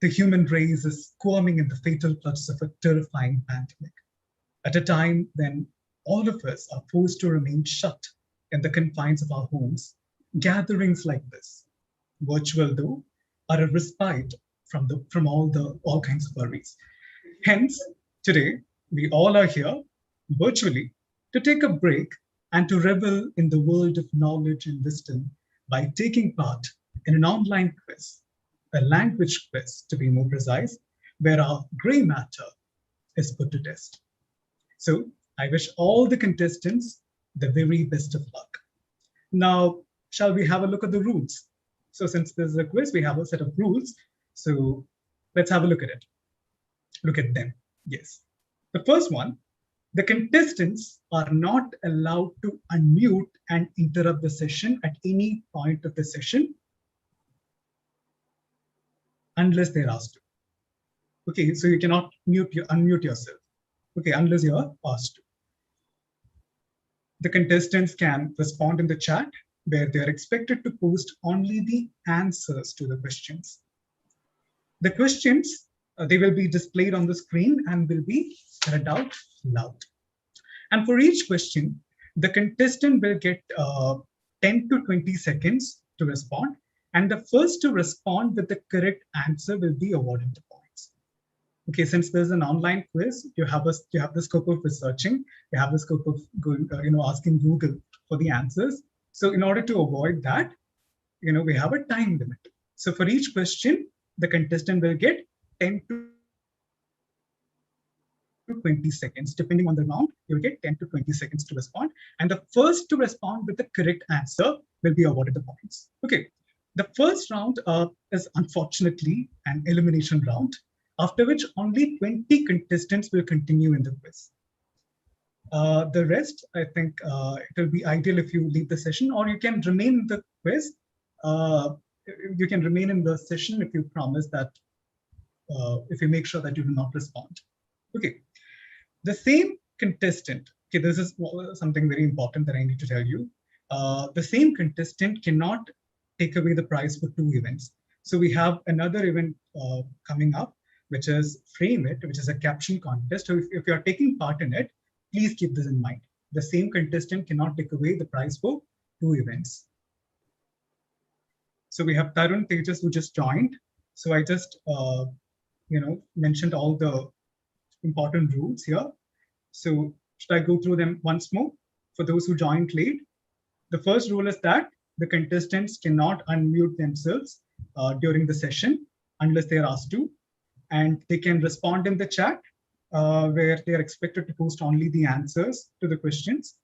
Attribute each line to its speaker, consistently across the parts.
Speaker 1: The human race is squirming in the fatal clutches of a terrifying pandemic. At a time when all of us are forced to remain shut in the confines of our homes, gatherings like this, virtual though, are a respite from all kinds of worries. Hence, today we all are here virtually to take a break and to revel in the world of knowledge and wisdom by taking part in an online quiz, a language quiz to be more precise, where our grey matter is put to test. So I wish all the contestants the very best of luck. Now, shall we have a look at the rules? So since this is a quiz, we have a set of rules. So let's have a look at it. Look at them. Yes. The first one, the contestants are not allowed to unmute and interrupt the session at any point of the session unless they're asked to. Okay, so you cannot unmute yourself. Okay, unless you are asked to. The contestants can respond in the chat where they are expected to post only the answers to the questions. The questions, they will be displayed on the screen and will be read out loud. And for each question, the contestant will get 10 to 20 seconds to respond. And the first to respond with the correct answer will be awarded the points. Okay, since there's an online quiz, you have the scope of researching, you have the scope of going, asking Google for the answers. So in order to avoid that, we have a time limit. So for each question, the contestant will get 10 to 20 seconds. Depending on the round, you'll get 10 to 20 seconds to respond. And the first to respond with the correct answer will be awarded the points. Okay, the first round is unfortunately an elimination round, after which only 20 contestants will continue in the quiz. The rest, I think it will be ideal if you leave the session, or you can remain in the quiz. You can remain in the session if you promise that, if you make sure that you do not respond. Okay, the same contestant, okay, this is something very important that I need to tell you. The same contestant cannot take away the prize for 2 events. So we have another event coming up, which is Frame It, which is a caption contest. So if you are taking part in it, please keep this in mind. The same contestant cannot take away the prize for 2 events. So we have Tarun Tejas who just joined. So I just, mentioned all the important rules here. So should I go through them once more for those who joined late? The first rule is that the contestants cannot unmute themselves during the session unless they are asked to, and they can respond in the chat where they are expected to post only the answers to the questions.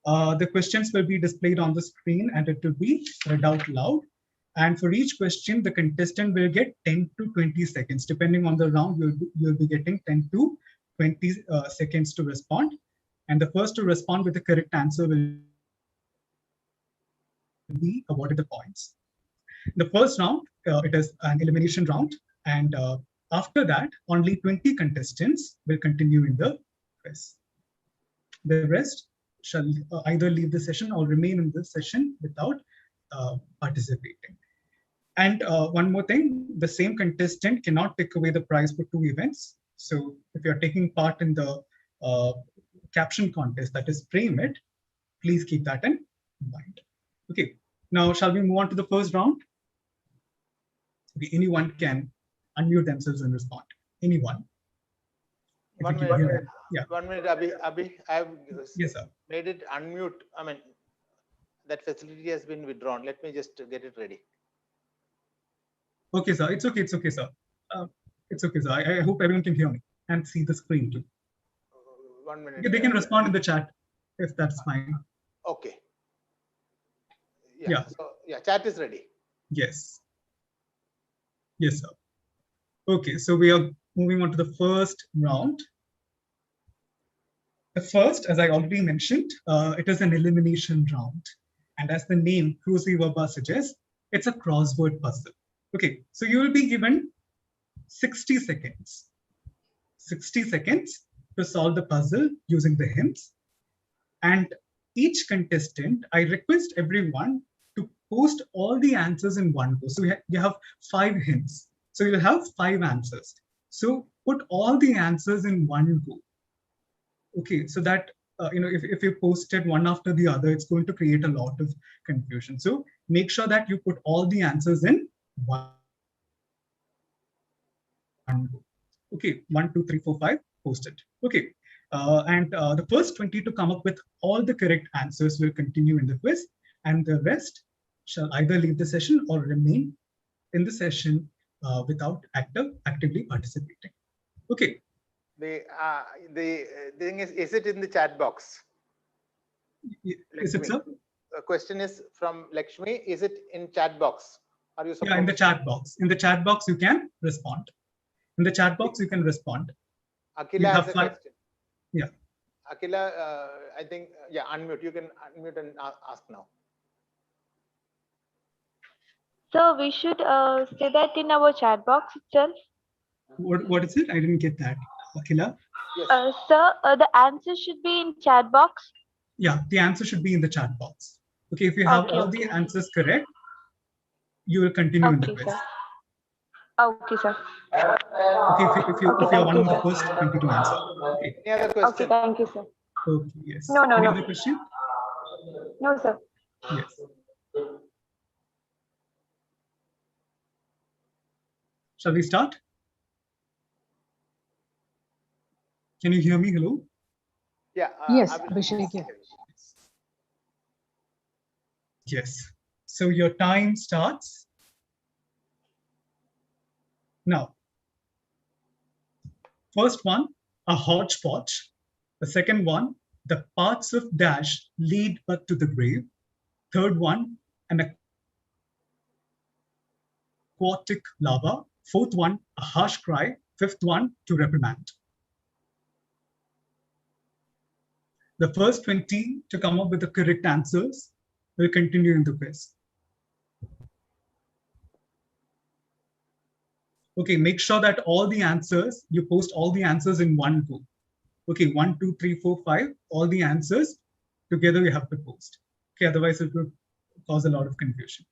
Speaker 1: The questions will be displayed on the screen and it will be read out loud. And for each question, the contestant will get 10 to 20 seconds. Depending on the round, you'll be getting 10 to 20 seconds to respond. And the first to respond with the correct answer will be awarded the points. The first round, it is an elimination round. And after that, only 20 contestants will continue in the quiz. The rest shall either leave the session or remain in the session without participating. And one more thing, the same contestant cannot take away the prize for 2 events. So if you're taking part in the caption contest, that is Frame It, please keep that in mind. Okay, now shall we move on to the first round? Okay, anyone can unmute themselves and respond. Anyone.
Speaker 2: 1 minute.
Speaker 1: Yeah.
Speaker 2: 1 minute, Abhi. I've
Speaker 1: yes, sir.
Speaker 2: Made it unmute. I mean, that facility has been withdrawn. Let me just get it ready.
Speaker 1: Okay, sir. It's okay. It's okay, sir. It's okay, sir. I hope everyone can hear me and see the screen too.
Speaker 2: 1 minute.
Speaker 1: Okay, they can respond in the chat if that's fine.
Speaker 2: Okay. Yeah. So, yeah, chat is ready.
Speaker 1: Yes. Yes, sir. Okay, so we are moving on to the first round. The first, as I already mentioned, it is an elimination round. And as the name Prose Verba suggests, it's a crossword puzzle. Okay, so you will be given 60 seconds. 60 seconds to solve the puzzle using the hints. And each contestant, I request everyone to post all the answers in one go. So you have 5 hints. So you'll have 5 answers. So put all the answers in one go. Okay, so that if you posted one after the other, it's going to create a lot of confusion. So make sure that you put all the answers in one go. Okay, 1, 2, 3, 4, 5, post it. Okay, and the first 20 to come up with all the correct answers will continue in the quiz, and the rest shall either leave the session or remain in the session without actively participating. Okay.
Speaker 2: The thing is it in the chat box?
Speaker 1: Is it so?
Speaker 2: The question is from Lakshmi. Is it in chat box? Are you?
Speaker 1: Yeah, in the chat box. In the chat box, you can respond. In the chat box, you can respond.
Speaker 2: Akila has a question.
Speaker 1: Yeah.
Speaker 2: Akila, I think, yeah, unmute. You can unmute and ask now.
Speaker 3: So we should say that in our chat box itself.
Speaker 1: What is it? I didn't get that. Akila?
Speaker 2: Yes.
Speaker 3: Sir, the answer should be in chat box.
Speaker 1: Yeah, the answer should be in the chat box. Okay, if you have all the answers correct, you will continue in the quiz.
Speaker 3: Sir. Okay, sir.
Speaker 1: Okay, if you're one of the first 20 to answer. Okay.
Speaker 2: Any other question?
Speaker 3: Okay, thank you, sir.
Speaker 1: Okay, yes.
Speaker 3: No.
Speaker 1: Any other question?
Speaker 3: No, sir.
Speaker 1: Yes. Shall we start? Can you hear me? Hello?
Speaker 2: Yeah.
Speaker 4: Yes, Abhishek. Yeah.
Speaker 1: Yes. So your time starts now. First one, a hodgepodge. The second one, the paths of dash lead but to the grave. Third one, an aquatic lava. Fourth one, a harsh cry. Fifth one, to reprimand. The first 20 to come up with the correct answers will continue in the quiz. Okay, make sure that all the answers, you post all the answers in one go. Okay, 1, 2, 3, 4, 5, all the answers together you have to post. Okay, otherwise it will cause a lot of confusion.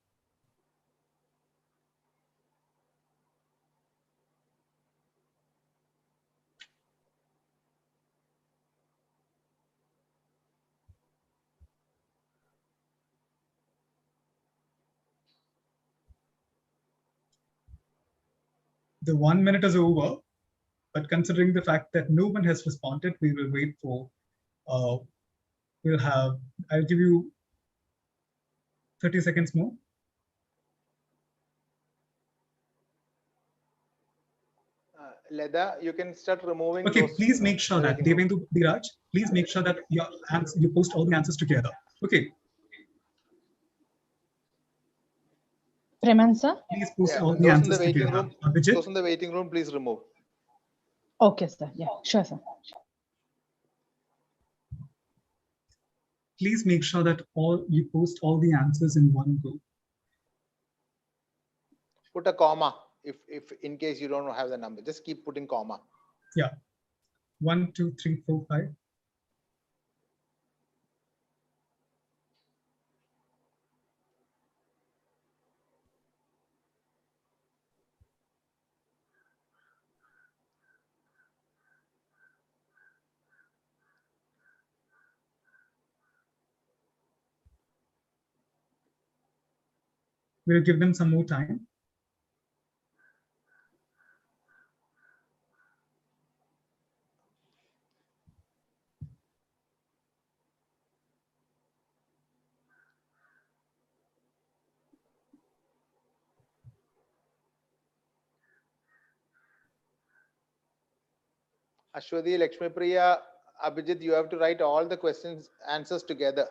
Speaker 1: The 1 minute is over, but considering the fact that no one has responded, we will wait for, I'll give you 30 seconds more.
Speaker 2: Leda, you can start removing.
Speaker 1: Okay,
Speaker 2: those,
Speaker 1: please make sure that, Devendu Diraj, please make sure that you post all the answers together. Okay.
Speaker 4: Premanand sir?
Speaker 1: Please post all the answers together.
Speaker 2: Those in the waiting room, please remove.
Speaker 4: Okay, sir. Yeah, sure, sir.
Speaker 1: Please make sure that you post all the answers in one go.
Speaker 2: Put a comma if in case you don't have the number. Just keep putting comma.
Speaker 1: Yeah. 1, 2, 3, 4, 5. We'll give them some more time.
Speaker 2: Ashwati, Lakshmi Priya, Abhijit, you have to write all the answers together.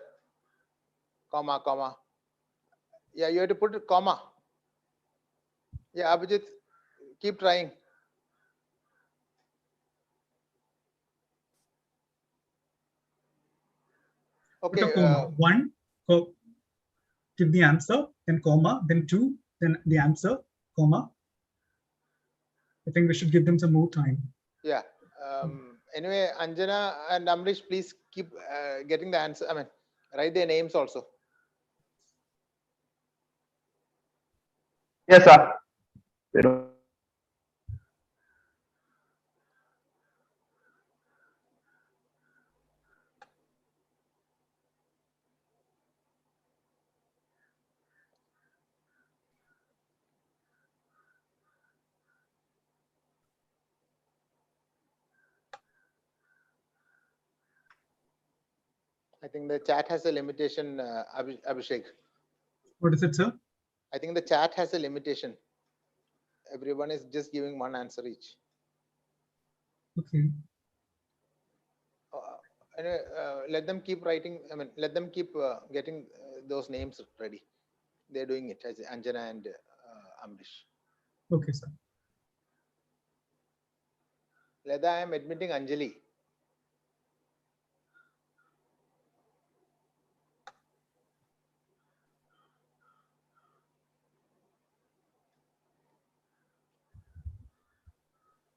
Speaker 2: Comma, comma. Yeah, you have to put a comma. Yeah, Abhijit, keep trying. Okay.
Speaker 1: Put a comma. 1, give the answer, then comma, then 2, then the answer, comma. I think we should give them some more time.
Speaker 2: Yeah. Anyway, Anjana and Amrish, please keep getting the answer. I mean, write their names also.
Speaker 5: Yes, sir.
Speaker 2: I think the chat has a limitation, Abhishek.
Speaker 1: What is it, sir?
Speaker 2: I think the chat has a limitation. Everyone is just giving one answer each.
Speaker 1: Okay.
Speaker 2: Anyway, let them keep writing. I mean, let them keep getting those names ready. They're doing it as Anjana and Amrish.
Speaker 1: Okay, sir.
Speaker 2: Leda, I am admitting Anjali.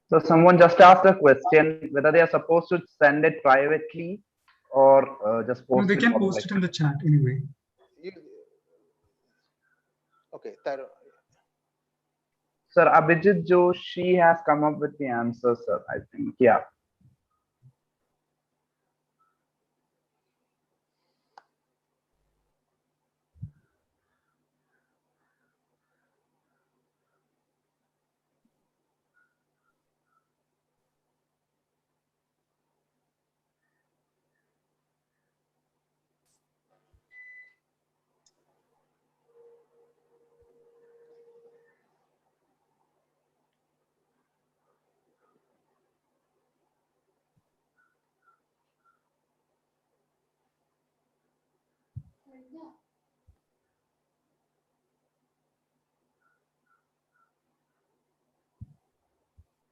Speaker 5: So someone just asked a question whether they are supposed to send it privately or just
Speaker 1: No,
Speaker 5: post
Speaker 1: they
Speaker 5: it
Speaker 1: can
Speaker 5: public.
Speaker 1: post it in the chat anyway.
Speaker 2: Okay.
Speaker 5: Sir, Abhijit Joshi has come up with the answer, sir, I think. Yeah.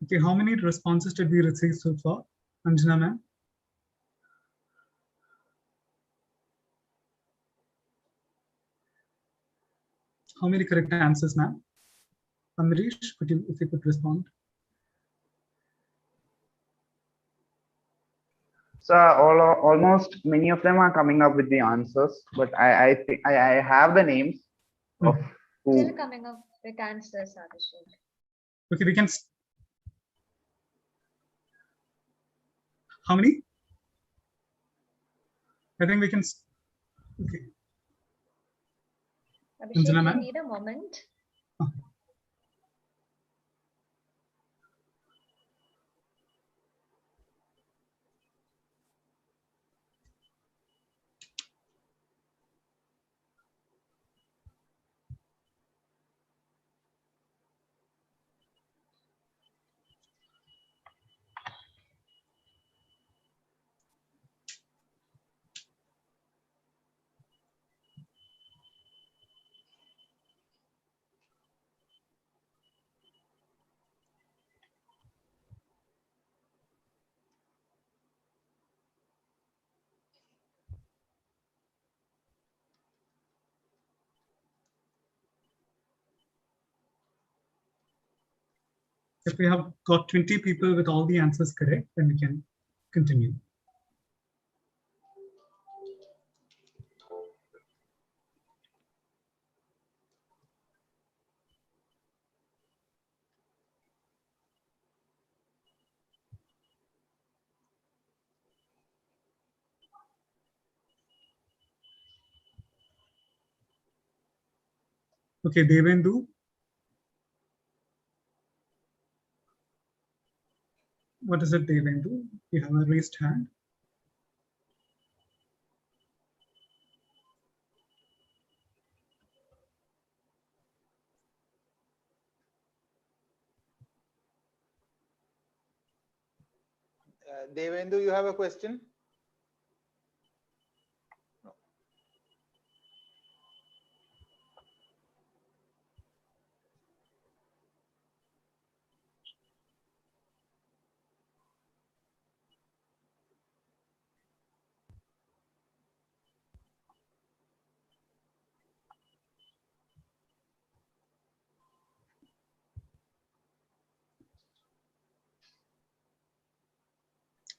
Speaker 1: Okay, how many responses did we receive so far, Anjana ma'am? How many correct answers, ma'am? Amrish, if you could respond.
Speaker 5: So almost many of them are coming up with the answers, but I think I have the names of who.
Speaker 6: Still coming up with answers, Abhishek.
Speaker 1: Okay, we can. How many? I think we can. Okay.
Speaker 6: Abhishek,
Speaker 1: Anjana,
Speaker 6: you
Speaker 1: ma'am?
Speaker 6: need a moment.
Speaker 1: If we have got 20 people with all the answers correct, then we can continue. Okay, Devendu. What is it, Devendu? You have a raised hand.
Speaker 2: Devendu, you have a question? No.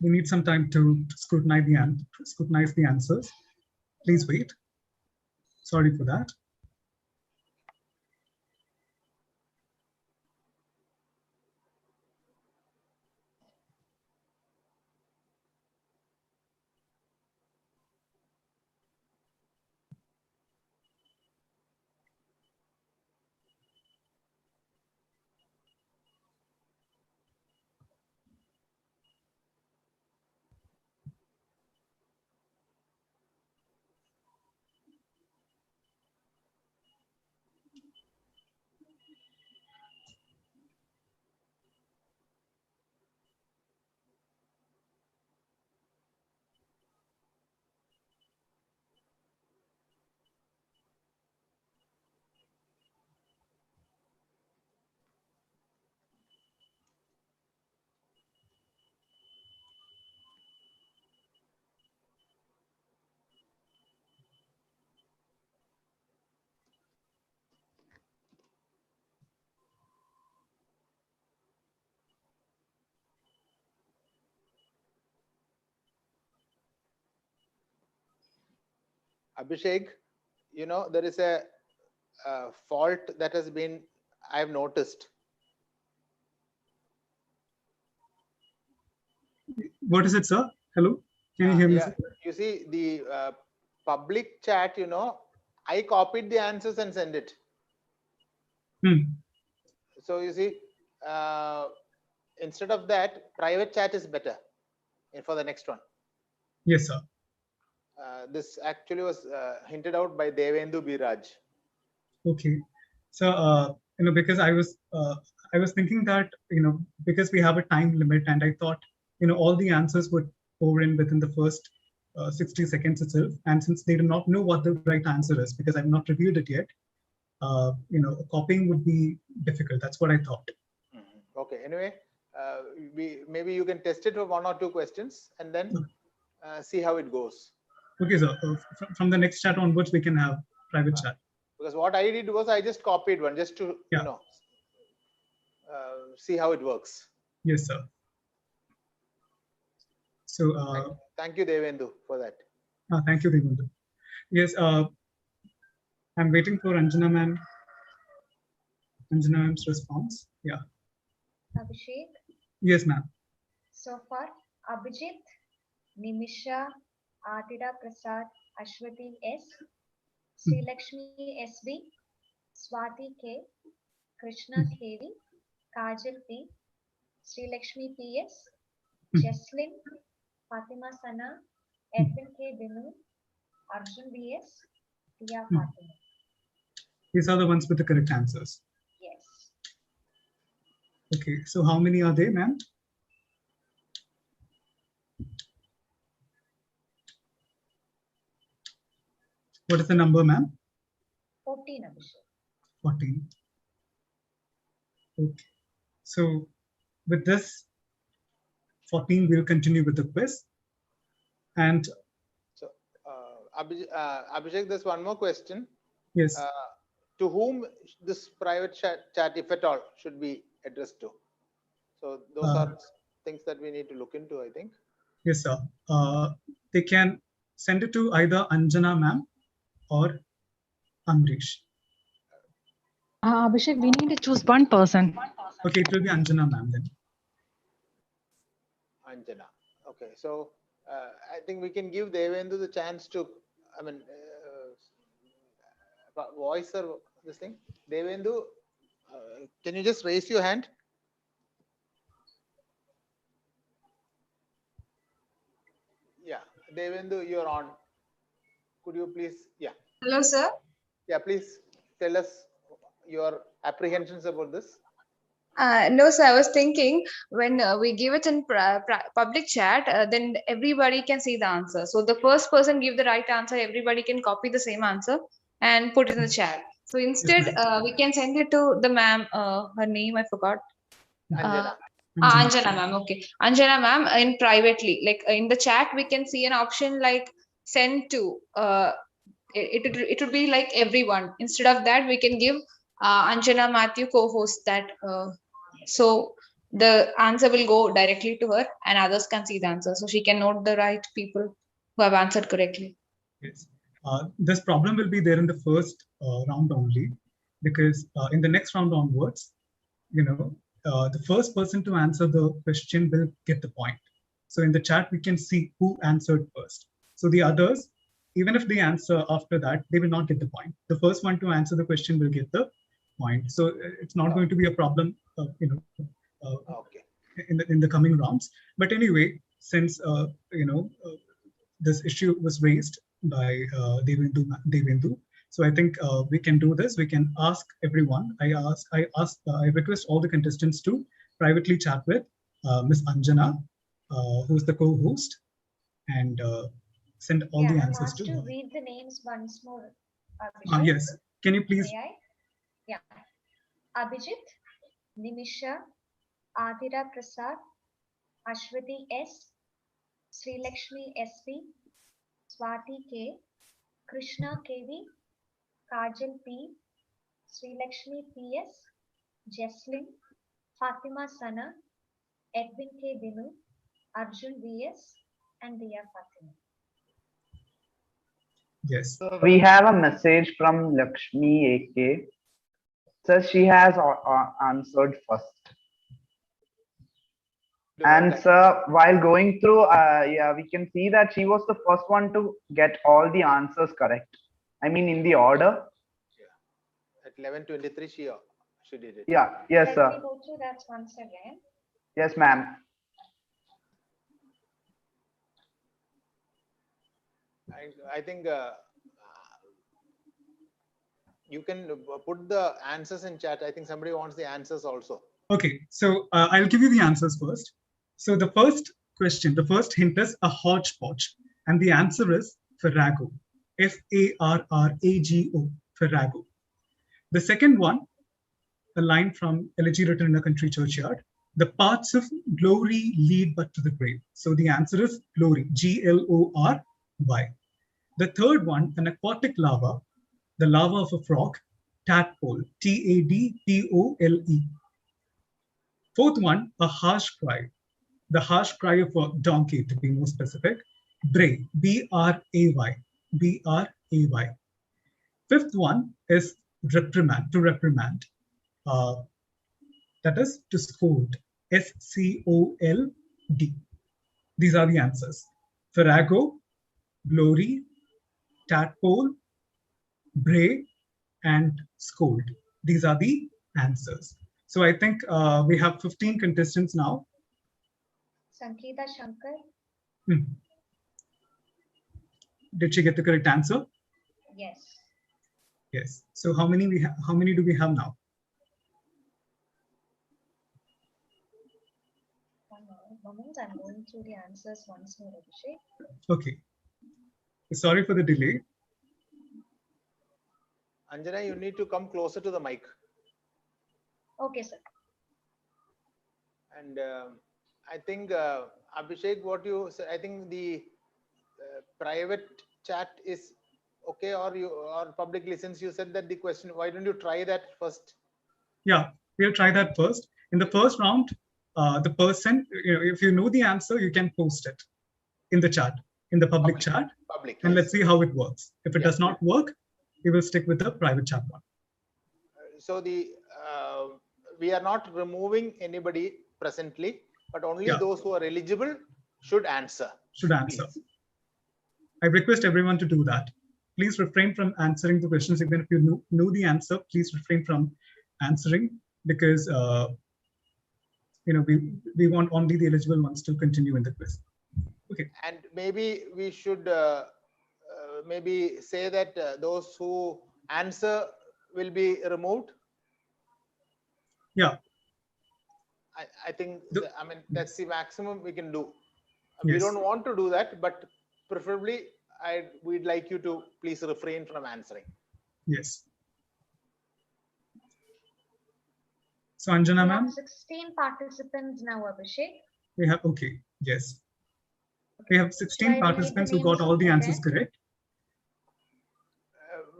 Speaker 1: We need some time to scrutinize the answers. Please wait. Sorry for that.
Speaker 2: Abhishek, you know, there is a fault that has been, I have noticed.
Speaker 1: What is it, sir? Hello? Can you hear me,
Speaker 2: Yeah,
Speaker 1: sir?
Speaker 2: you see the public chat, you know, I copied the answers and sent it. So you see, instead of that, private chat is better for the next one.
Speaker 1: Yes, sir.
Speaker 2: This actually was hinted out by Devendu Biraj.
Speaker 1: Okay. So, you know, because I was thinking that, you know, because we have a time limit, and I thought, you know, all the answers would pour in within the first 60 seconds itself. And since they do not know what the right answer is, because I've not reviewed it yet, you know, copying would be difficult. That's what I thought.
Speaker 2: Okay. Anyway, maybe you can test it for 1 or 2 questions and then see how it goes.
Speaker 1: Okay, sir. From the next chat onwards, we can have private chat.
Speaker 2: Because what I did was I just copied one just to, you know, see how it works.
Speaker 1: Yes, sir. So,
Speaker 2: thank you, Devendu, for that.
Speaker 1: Thank you, Devendu. Yes, I'm waiting for Anjana ma'am's response. Yeah.
Speaker 6: Abhishek.
Speaker 1: Yes, ma'am.
Speaker 6: So far, Abhijit, Nimisha, Adira Prasad, Ashwati S, Sri Lakshmi SB, Swati K, Krishna KV, Kajal P, Sri Lakshmi PS, Jesslyn, Fatima Sana, Edwin K. Binu, Arjun BS, Tia Fatima.
Speaker 1: These are the ones with the correct answers.
Speaker 6: Yes.
Speaker 1: Okay, so how many are they, ma'am? What is the number, ma'am?
Speaker 6: 14, Abhishek.
Speaker 1: 14. Okay. So with this 14, we'll continue with the quiz. And
Speaker 2: so, Abhishek, there's one more question.
Speaker 1: Yes.
Speaker 2: To whom this private chat, if at all, should be addressed to? So those are things that we need to look into, I think.
Speaker 1: Yes, sir. They can send it to either Anjana ma'am or Amrish.
Speaker 4: Abhishek, we need to choose one person.
Speaker 1: Okay, it will be Anjana ma'am then.
Speaker 2: Anjana. Okay, so I think we can give Devendu the chance to, I mean, voice or this thing. Devendu, can you just raise your hand? Yeah, Devendu, you're on. Could you please, yeah.
Speaker 7: Hello, sir.
Speaker 2: Yeah, please tell us your apprehensions about this.
Speaker 7: No, sir, I was thinking when we give it in public chat, then everybody can see the answer. So the first person give the right answer, everybody can copy the same answer and put it in the chat. So instead, we can send it to the ma'am, her name, I forgot.
Speaker 2: Anjana.
Speaker 7: Anjana ma'am, okay. Anjana ma'am, in privately, like in the chat, we can see an option like send to, it would be like everyone. Instead of that, we can give Anjana Matthew co-host that. So the answer will go directly to her and others can see the answer. So she can note the right people who have answered correctly.
Speaker 1: Yes. This problem will be there in the first round only, because in the next round onwards, you know, the first person to answer the question will get the point. So in the chat, we can see who answered first. So the others, even if they answer after that, they will not get the point. The first one to answer the question will get the point. So it's not going to be a problem, you know,
Speaker 2: okay,
Speaker 1: in the coming rounds. But anyway, since you know, this issue was raised by Devendu, so I think we can do this. We can ask everyone. I request all the contestants to privately chat with Miss Anjana, who's the co-host, and send all the answers to her.
Speaker 6: To read the names once more.
Speaker 1: Yes. Can you please?
Speaker 6: Yeah. Abhijit, Nimisha, Adira Prasad, Ashwati S, Sri Lakshmi SP, Swati K, Krishna KV, Kajal P, Sri Lakshmi PS, Jesslyn, Fatima Sana, Edwin K. Binu, Arjun VS, and Dia Fatima.
Speaker 1: Yes.
Speaker 5: We have a message from Lakshmi AK. Says she has answered first. And sir, while going through, yeah, we can see that she was the first one to get all the answers correct. I mean, in the order.
Speaker 2: At 11:23, she did it.
Speaker 5: Yeah. Yes,
Speaker 6: Let
Speaker 5: sir.
Speaker 6: me go through that once again.
Speaker 5: Yes, ma'am.
Speaker 2: I think you can put the answers in chat. I think somebody wants the answers also.
Speaker 1: Okay, so I'll give you the answers first. So the first question, the first hint is a hodgepodge, and the answer is Farrago, Farrago, Farrago. The second one, a line from Elegy Written in a Country Churchyard, the parts of glory lead but to the grave. So the answer is glory, Glory. The third one, an aquatic lava, the lava of a frog, tadpole, Tadpole. Fourth one, a harsh cry, the harsh cry of a donkey, to be more specific, bray, Bray. Fifth one is reprimand, to reprimand. That is to scold, Scold. These are the answers. Farrago, glory, tadpole, bray, and scold. These are the answers. So I think we have 15 contestants now.
Speaker 6: Sangeeta Shankar.
Speaker 1: Did she get the correct answer?
Speaker 6: Yes.
Speaker 1: Yes. So how many do we have now?
Speaker 6: One moment, I'm going through the answers once more, Abhishek.
Speaker 1: Okay. Sorry for the delay.
Speaker 2: Anjana, you need to come closer to the mic.
Speaker 6: Okay, sir.
Speaker 2: And I think Abhishek, what you said, I think the private chat is okay, or publicly, since you said that the question, why don't you try that first?
Speaker 1: Yeah, we'll try that first. In the first round, the person, if you know the answer, you can post it in the chat, in the public chat, and let's see how it works. If it does not work, we will stick with the private chat one.
Speaker 2: So we are not removing anybody presently, but only those who are eligible should answer. Please.
Speaker 1: I request everyone to do that. Please refrain from answering the questions. Even if you know the answer, please refrain from answering, because we want only the eligible ones to continue in the quiz. Okay.
Speaker 2: And maybe we should maybe say that those who answer will be removed.
Speaker 1: Yeah.
Speaker 2: I think I mean that's the maximum we can do.
Speaker 1: Yes.
Speaker 2: We don't want to do that, but preferably we'd like you to please refrain from answering.
Speaker 1: Yes. So Anjana ma'am,
Speaker 6: 16 participants now, Abhishek.
Speaker 1: we have, okay, yes. We have 16 participants who got all the answers correct.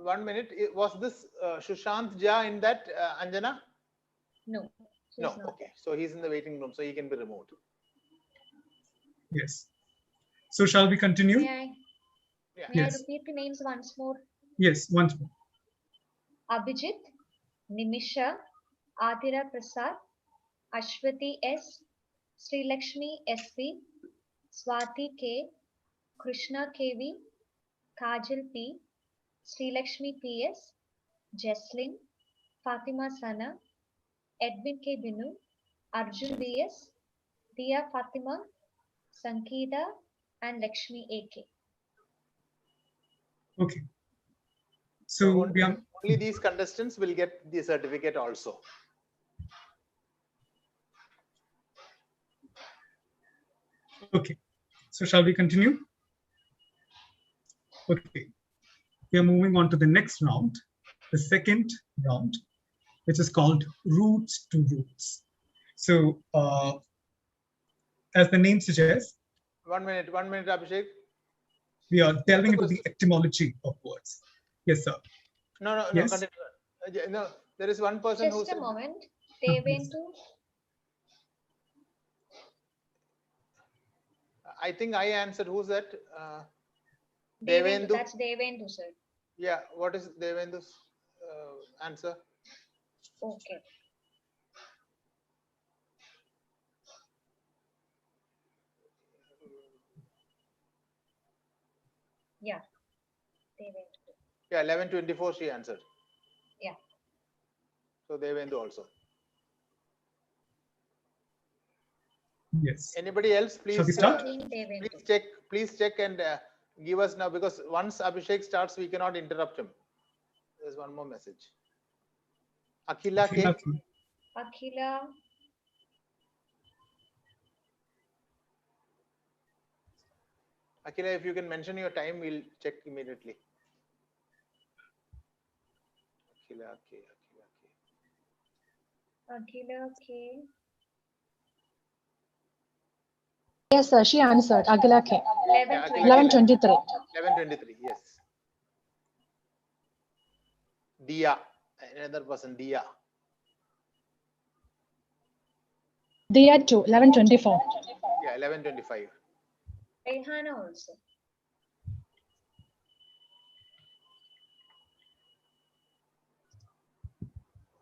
Speaker 2: 1 minute. Was this Sushant Jha in that, Anjana?
Speaker 6: No.
Speaker 2: No. Okay. So he's in the waiting room, so he can be removed.
Speaker 1: Yes. So shall we continue?
Speaker 6: May I repeat the names once more?
Speaker 1: Yes, once more.
Speaker 6: Abhijit, Nimisha, Adira Prasad, Ashwati S, Sri Lakshmi SP, Swati K, Krishna KV, Kajal P, Sri Lakshmi PS, Jesslyn, Fatima Sana, Edwin K. Binu, Arjun BS, Dia Fatima, Sangeeta, and Lakshmi AK.
Speaker 1: Okay. So
Speaker 2: only these contestants will get the certificate also.
Speaker 1: Okay. So shall we continue? Okay. We are moving on to the next round, the second round, which is called Roots to Roots. So as the name suggests,
Speaker 2: 1 minute, Abhishek.
Speaker 1: We are delving into the etymology of words. Yes, sir.
Speaker 2: No,
Speaker 1: yes?
Speaker 2: continue. No, there is one person who
Speaker 6: Just a moment. Devendu.
Speaker 2: I think I answered. Who's that? Devendu.
Speaker 6: That's Devendu, sir.
Speaker 2: Yeah, what is Devendu's answer?
Speaker 6: Okay. Yeah. Devendu.
Speaker 2: Yeah, 11:24 she answered.
Speaker 6: Yeah.
Speaker 2: So Devendu also.
Speaker 1: Yes.
Speaker 2: Anybody else?
Speaker 1: Shall we
Speaker 2: Please,
Speaker 1: start?
Speaker 6: Devendu.
Speaker 2: please check and give us now, because once Abhishek starts, we cannot interrupt him. There's one more message. Akhila K.
Speaker 6: Akhila.
Speaker 2: Akhila, if you can mention your time, we'll check immediately. Akhila K.
Speaker 6: Akhila K.
Speaker 4: Yes, sir. She answered. Agila K.
Speaker 6: 11:23.
Speaker 4: 11:23.
Speaker 2: 11:23. Yes. Dia. Another person. Dia.
Speaker 4: Dia 2. 11:24.
Speaker 2: Yeah, 11:25.
Speaker 6: Rehana also.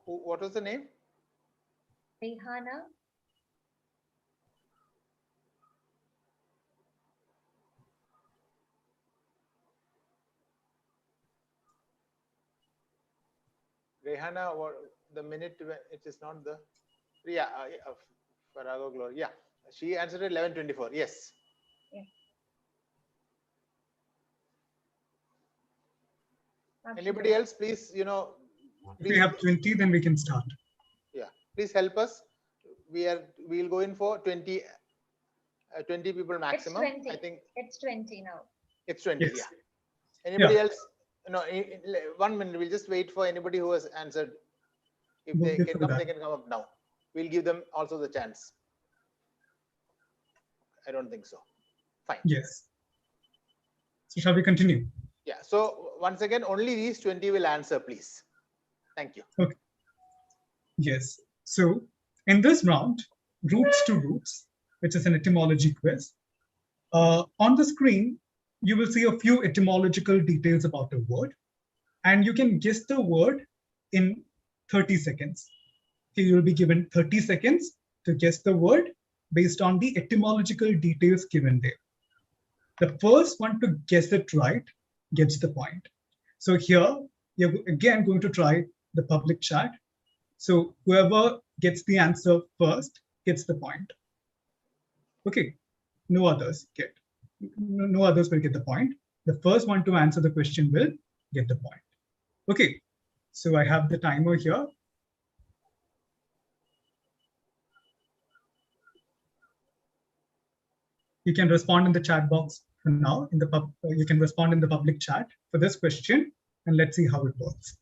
Speaker 2: What was the name?
Speaker 6: Rehana.
Speaker 2: Rehana, what the minute when it is not the Farago Glory. Yeah, she answered at 11:24. Yes. Anybody else? Please,
Speaker 1: If we have 20, then we can start.
Speaker 2: Yeah, please help us. We'll go in for 20 people maximum.
Speaker 6: It's 20.
Speaker 2: I think
Speaker 6: It's 20 now.
Speaker 2: it's 20.
Speaker 1: Yes.
Speaker 2: Yeah. Anybody else? No, 1 minute. We'll just wait for anybody who has answered. If
Speaker 1: We'll
Speaker 2: they
Speaker 1: wait
Speaker 2: can
Speaker 1: for
Speaker 2: come,
Speaker 1: that.
Speaker 2: they can come up now. We'll give them also the chance. I don't think so. Fine.
Speaker 1: Yes. So shall we continue?
Speaker 2: Yeah. So once again, only these 20 will answer, please. Thank you.
Speaker 1: Okay. Yes. So in this round, roots to roots, which is an etymology quiz, on the screen, you will see a few etymological details about a word, and you can guess the word in 30 seconds. Okay, you will be given 30 seconds to guess the word based on the etymological details given there. The first one to guess it right gets the point. So here, you're again going to try the public chat. So whoever gets the answer first gets the point. Okay, no others will get the point. The first one to answer the question will get the point. Okay, so I have the timer here. You can respond in the chat box for now. You can respond in the public chat for this question, and let's see how it works.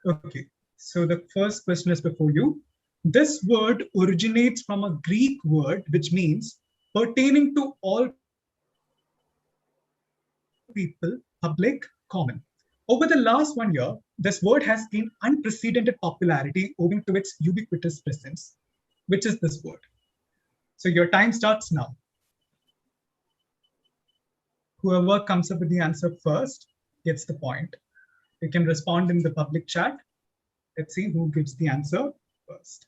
Speaker 1: Okay, so the first question is before you. This word originates from a Greek word which means pertaining to all people, public, common. Over the last 1 year, this word has gained unprecedented popularity owing to its ubiquitous presence. Which is this word? So your time starts now. Whoever comes up with the answer first gets the point. You can respond in the public chat. Let's see who gives the answer first.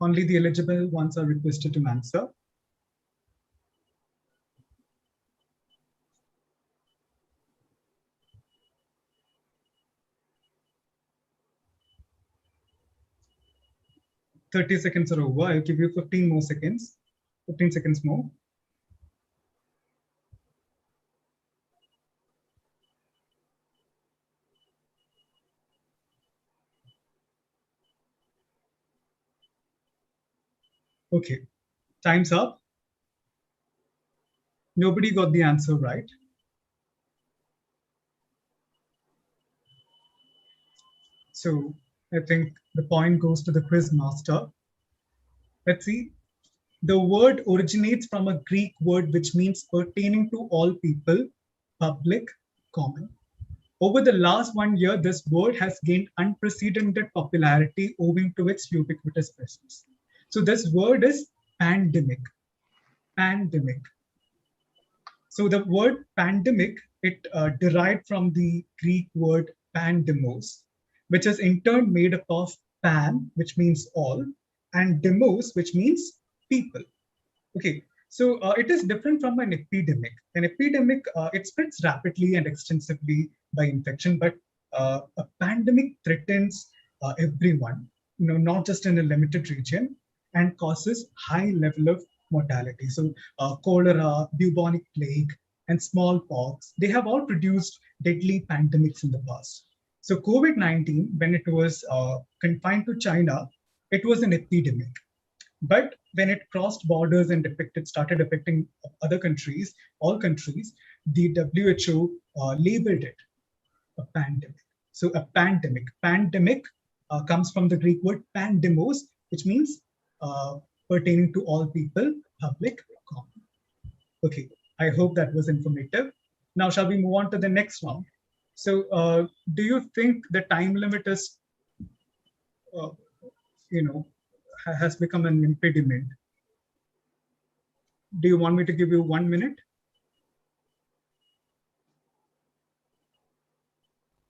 Speaker 1: Only the eligible ones are requested to answer. "30 seconds are over. I'll give you 15 more seconds. 15 seconds more. Okay, time's up. Nobody got the answer right. So I think the point goes to the quiz master. Let's see. The word originates from a Greek word which means pertaining to all people, public, common. Over the last 1 year, this word has gained unprecedented popularity owing to its ubiquitous presence. So this word is pandemic. Pandemic. So the word pandemic, it derived from the Greek word pandemos, which is in turn made up of pan, which means all, and demos, which means people. Okay, so it is different from an epidemic. An epidemic, it spreads rapidly and extensively by infection, but a pandemic threatens everyone, not just in a limited region, and causes high level of mortality. So cholera, bubonic plague, and smallpox, they have all produced deadly pandemics in the past. So COVID-19, when it was confined to China, it was an epidemic. But when it crossed borders and started affecting other countries, all countries, the WHO labeled it a pandemic. So a pandemic. Pandemic comes from the Greek word pandemos, which means pertaining to all people, public, common. Okay, I hope that was informative. Now, shall we move on to the next round? So, do you think the time limit is, has become an impediment? Do you want me to give you 1 minute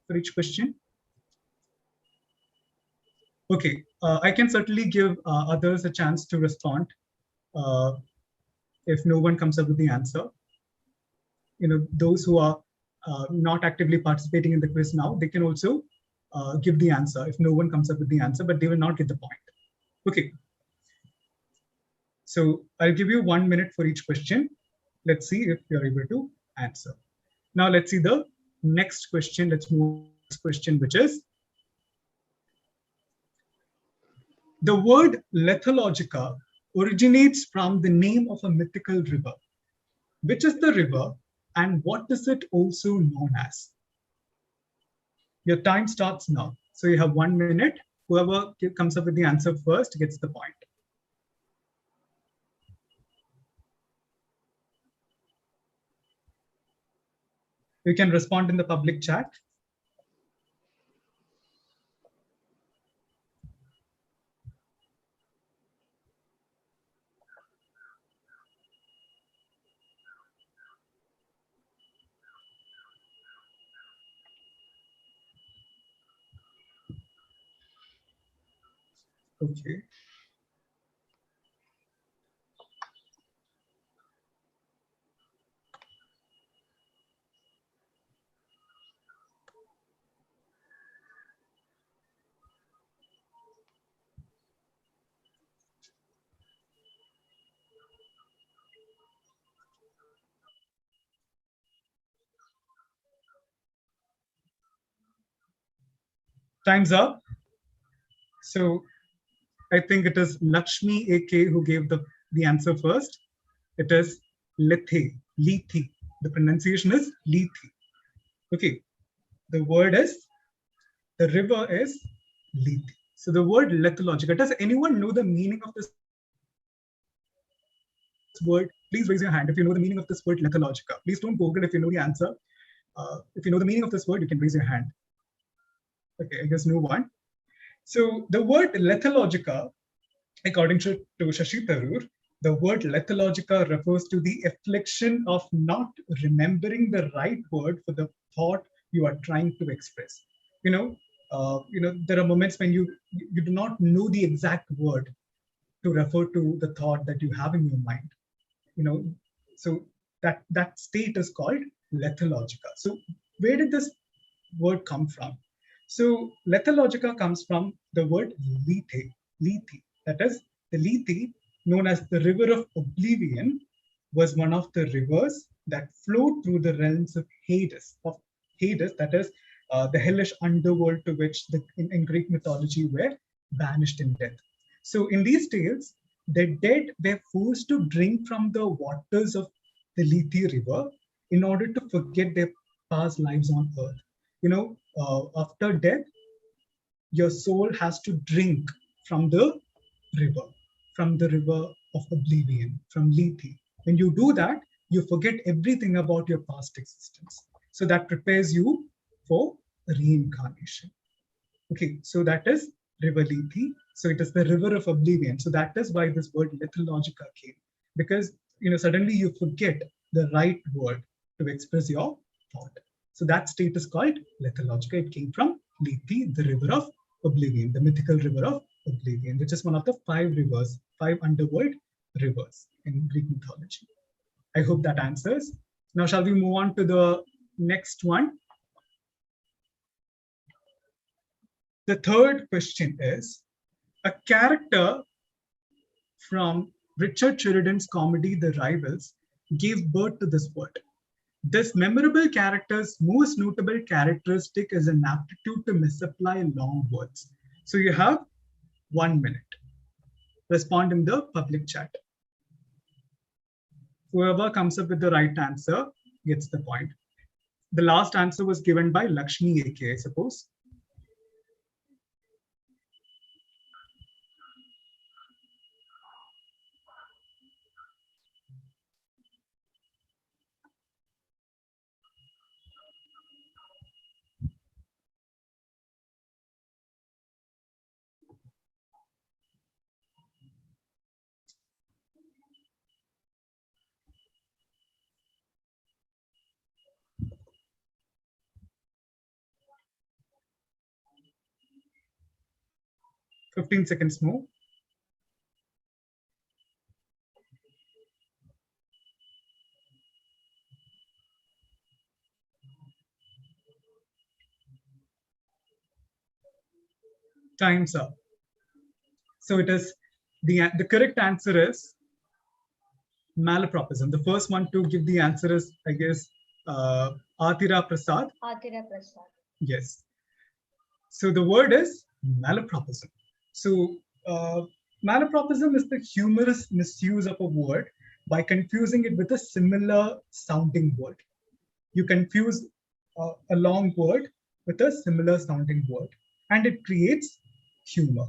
Speaker 1: for each question? Okay, I can certainly give others a chance to respond if no one comes up with the answer. Those who are not actively participating in the quiz now, they can also give the answer if no one comes up with the answer, but they will not get the point. Okay. So I'll give you 1 minute for each question. Let's see if you're able to answer. Now let's see the next question. Let's move to the next question, which is, the word lethologica originates from the name of a mythical river. Which is the river and what is it also known as? Your time starts now. So you have 1 minute. Whoever comes up with the answer first gets the point. You can respond in the public chat. Okay. Time's up. So I think it is Lakshmi AK who gave the answer first. It is Lethe, Lethi. The pronunciation is Lethi. Okay. The word is, the river is Lethi. So the word lethologica. Does anyone know the meaning of this word? Please raise your hand if you know the meaning of this word lethologica. Please don't Google if you know the answer. If you know the meaning of this word, you can raise your hand. Okay, I guess no one. So the word lethologica, according to Shashi Tharoor, the word lethologica refers to the affliction of not remembering the right word for the thought you are trying to express. There are moments when you do not know the exact word to refer to the thought that you have in your mind. So that state is called lethologica. So where did this word come from? So lethologica comes from the word Lethe, Lethi. That is, the Lethi, known as the river of oblivion, was one of the rivers that flowed through the realms of Hades, that is the hellish underworld to which in Greek mythology were banished in death. So in these tales, the dead were forced to drink from the waters of the Lethi river in order to forget their past lives on earth. After death, your soul has to drink from the river of oblivion, from Lethi. When you do that, you forget everything about your past existence. So that prepares you for reincarnation. Okay, so that is river Lethe. So it is the river of oblivion. So that is why this word lithologica came, because suddenly you forget the right word to express your thought. So that state is called lithologica. It came from Lethe, the river of oblivion, the mythical river of oblivion, which is one of the 5 rivers, 5 underworld rivers in Greek mythology. I hope that answers. Now, shall we move on to the next one? The third question is, a character from Richard Sheridan's comedy, The Rivals, gave birth to this word. This memorable character's most notable characteristic is an aptitude to misapply long words. So you have 1 minute. Respond in the public chat. Whoever comes up with the right answer gets the point. The last answer was given by Lakshmi AK, I suppose. Fifteen seconds more. Time's up. So it is the correct answer is malapropism. The first one to give the answer is, I guess, Atira Prasad.
Speaker 6: Atira Prasad.
Speaker 1: Yes. So the word is malapropism. So malapropism is the humorous misuse of a word by confusing it with a similar sounding word. You confuse a long word with a similar sounding word, and it creates humor.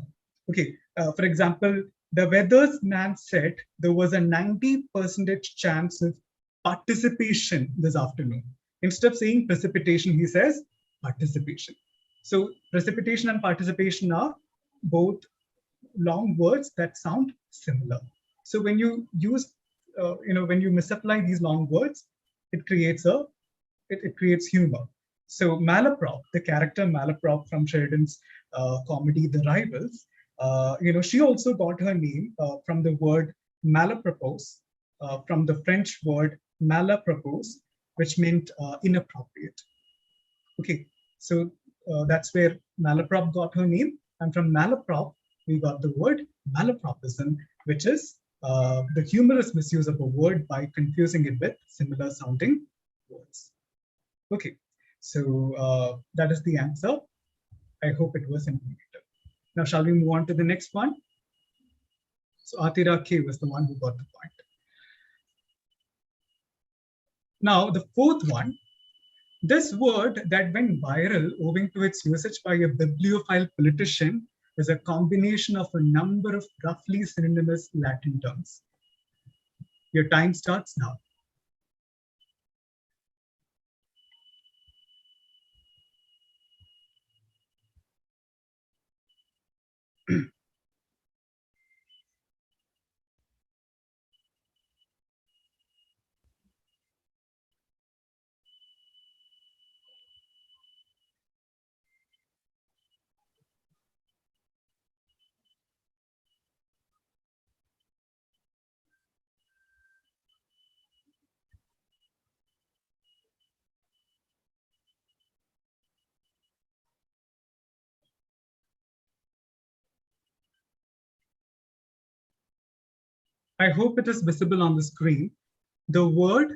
Speaker 1: Okay, for example, the weatherman said there was a 90% chance of participation this afternoon. Instead of saying precipitation, he says participation. So precipitation and participation are both long words that sound similar. So when you use, when you misapply these long words, it creates humor. So Malaprop, the character Malaprop from Sheridan's comedy The Rivals, she also got her name from the word malapropos, from the French word malapropos, which meant inappropriate. Okay, so that's where Malaprop got her name, and from Malaprop we got the word malapropism, which is the humorous misuse of a word by confusing it with similar sounding words. Okay, so that is the answer. I hope it was informative. Now, shall we move on to the next one? So Atira K was the one who got the point. Now, the fourth one, this word that went viral owing to its usage by a bibliophile politician is a combination of a number of roughly synonymous Latin terms. Your time starts now. I hope it is visible on the screen. The word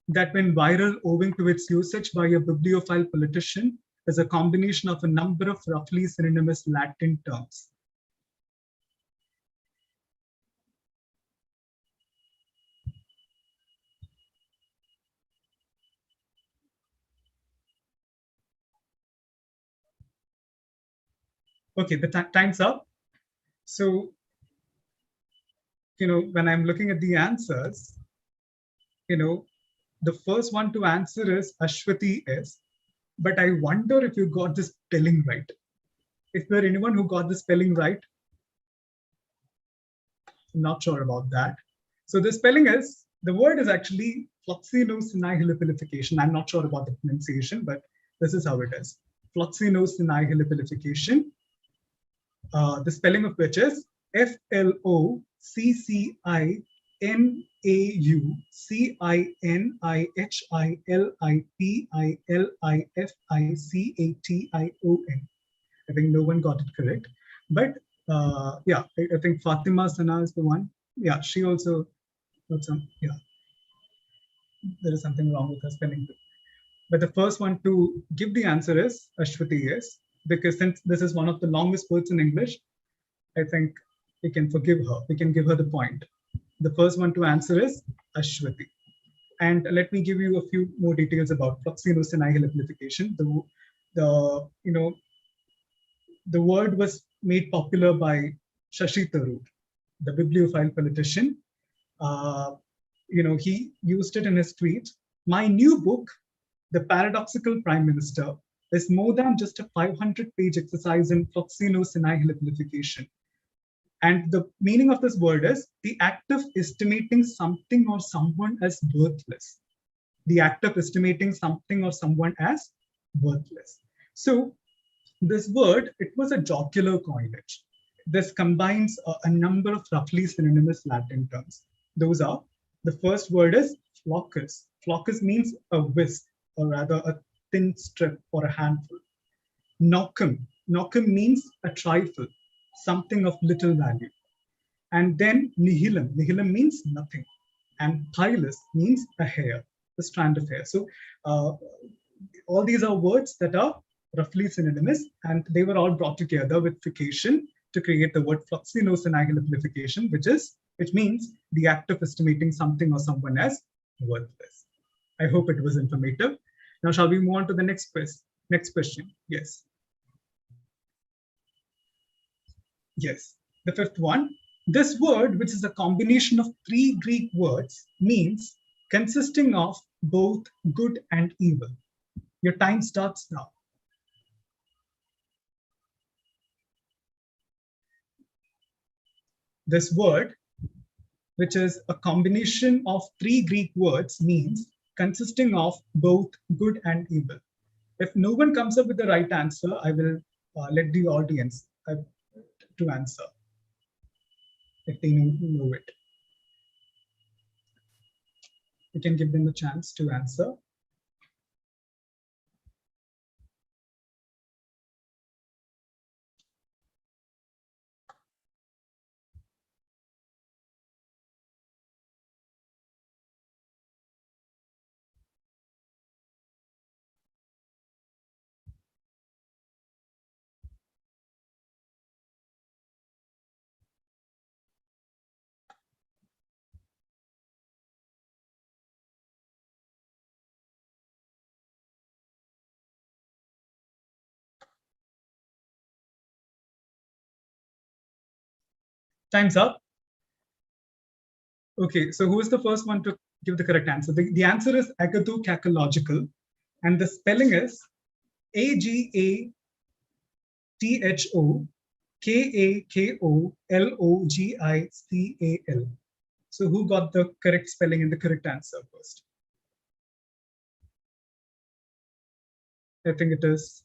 Speaker 1: that went viral owing to its usage by a bibliophile politician is a combination of a number of roughly synonymous Latin terms. Okay, the time's up. So, when I'm looking at the answers, the first one to answer is Ashwati S. But I wonder if you got this spelling right. Is there anyone who got the spelling right? I'm not sure about that. So the spelling is, the word is actually fluxinosinihilipilification. I'm not sure about the pronunciation, but this is how it is. Fluxinosinihilipilification. The spelling of which is FLOCCINAUCINIHILIPILIFICATION. I think no one got it correct, but yeah, I think Fatima Sana is the one. Yeah, she also got some. Yeah, there is something wrong with her spelling too. But the first one to give the answer is Ashwati, yes, because since this is one of the longest words in English, I think we can forgive her. We can give her the point. The first one to answer is Ashwati. And let me give you a few more details about fluxinosinihilipilification. The word was made popular by Shashi Tharoor, the bibliophile politician. He used it in his tweet. My new book, The Paradoxical Prime Minister, is more than just a 500-page exercise in fluxinosinihilipilification. And the meaning of this word is the act of estimating something or someone as worthless. The act of estimating something or someone as worthless. So this word, it was a jocular coinage. This combines a number of roughly synonymous Latin terms. Those are, the first word is flocus. Flocus means a wisp, or rather a thin strip or a handful. Nocum. Nocum means a trifle, something of little value. And then nihilum. Nihilum means nothing. And pilus means a hair, a strand of hair. So all these are words that are roughly synonymous, and they were all brought together with fication to create the word fluxinosinihilipilification, which means the act of estimating something or someone as worthless. I hope it was informative. Now, shall we move on to the next question? Yes. Yes, the fifth one. This word, which is a combination of 3 Greek words, means consisting of both good and evil. Your time starts now. This word, which is a combination of 3 Greek words, means consisting of both good and evil. If no one comes up with the right answer, I will let the audience to answer if they know it. You can give them a chance to answer. Time's up. Okay, so who is the first one to give the correct answer? The answer is agatho-cacological, and the spelling is AGATHOKAKOLOGICAL. So who got the correct spelling and the correct answer first? I think it is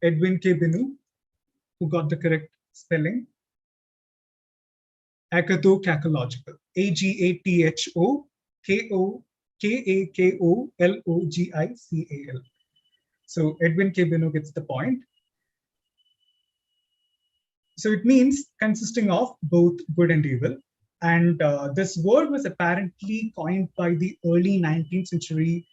Speaker 1: Edwin K. Binu, who got the correct spelling. Agatho-cacological. AGATHOKAKOLOGICAL. So Edwin K. Binu gets the point. So it means consisting of both good and evil. And this word was apparently coined by the early 19th century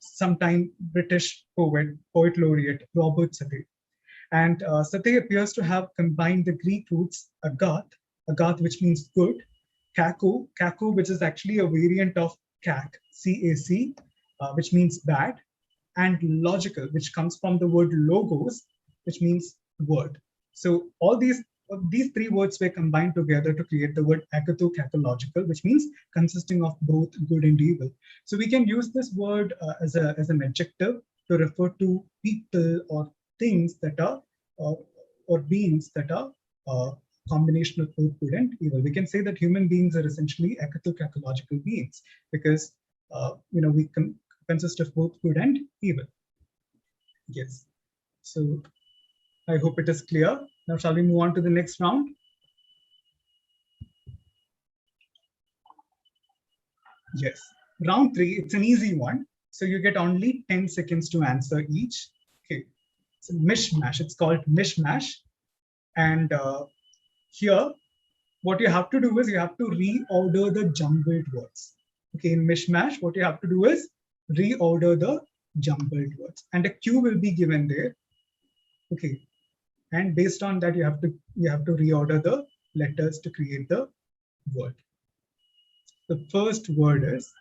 Speaker 1: sometime British poet laureate Robert Southey. And Southey appears to have combined the Greek roots agath, which means good, kako, which is actually a variant of cac, C-A-C, which means bad, and logical, which comes from the word logos, which means word. So all these these three words were combined together to create the word acatho-catological, which means consisting of both good and evil. So we can use this word as an adjective to refer to people or things that are or beings that are combination of both good and evil. We can say that human beings are essentially acatho-catological beings because we consist of both good and evil. Yes. So I hope it is clear. Now, shall we move on to the next round? Yes. Round 3, it's an easy one. So you get only 10 seconds to answer each. Okay. It's a mishmash. It's called mishmash. And here, what you have to do is you have to reorder the jumbled words. Okay, in mishmash, what you have to do is reorder the jumbled words. And a cue will be given there. Okay. And based on that, you have to reorder the letters to create the word. The first word is,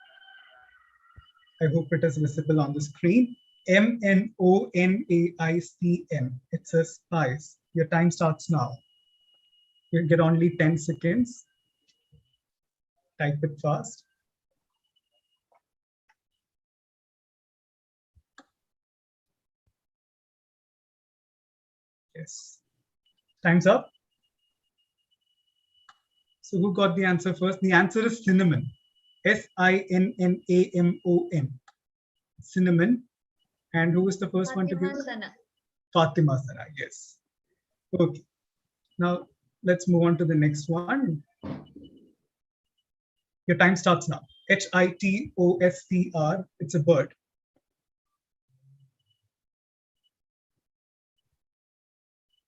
Speaker 1: I hope it is visible on the screen, M-N-O-N-A-I-C-M. It's a spice. Your time starts now. You get only 10 seconds. Type it fast. Yes. Time's up. So who got the answer first? The answer is cinnamon. S-I-N-N-A-M-O-N. Cinnamon. And who was the first one to give? Fatima Sana. Yes. Okay. Now let's move on to the next one. Your time starts now. H-I-T-O-S-C-R. It's a bird.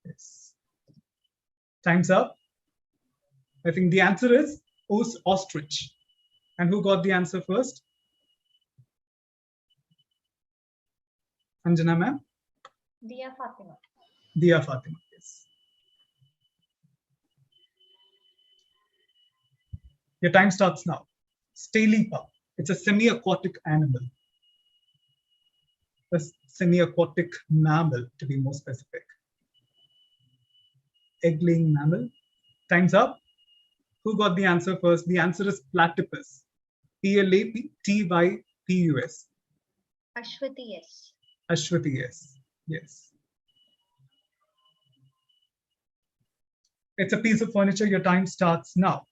Speaker 1: Yes. Time's up. I think the answer is ostrich. And who got the answer first? Anjana ma'am?
Speaker 6: Dia Fatima.
Speaker 1: Dia Fatima, yes. Your time starts now. Stalipa. It's a semi-aquatic animal. A semi-aquatic mammal, to be more specific. Egg-laying mammal. Time's up. Who got the answer first? The answer is platypus. P-L-A-T-Y-P-U-S.
Speaker 6: Ashwati, yes.
Speaker 1: Ashwati, yes. Yes. It's a piece of furniture. Your time starts now.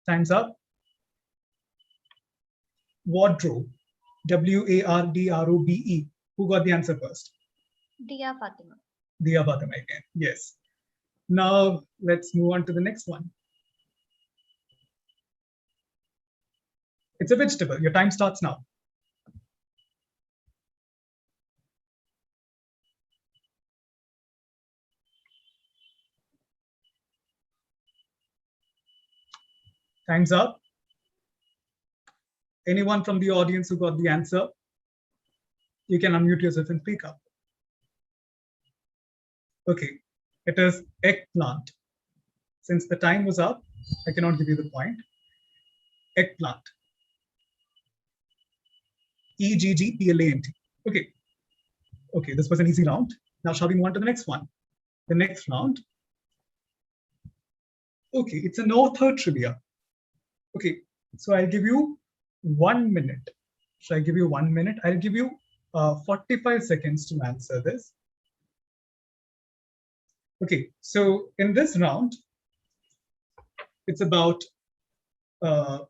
Speaker 1: Time's up. Wardrobe. W-A-R-D-R-O-B-E. Who got the answer first?
Speaker 6: Dia Fatima.
Speaker 1: Dia Fatima again. Yes. Now let's move on to the next one. It's a vegetable. Your time starts now. Time's up. Anyone from the audience who got the answer, you can unmute yourself and speak up. Okay, it is eggplant. Since the time was up, I cannot give you the point. Eggplant. E-G-G-P-L-A-N-T. Okay. Okay, this was an easy round. Now shall we move on to the next one? The next round. Okay, it's an author trivia. Okay, so I'll give you 1 minute. Shall I give you 1 minute? I'll give you 45 seconds to answer this. Okay, so in this round, it's about, I'll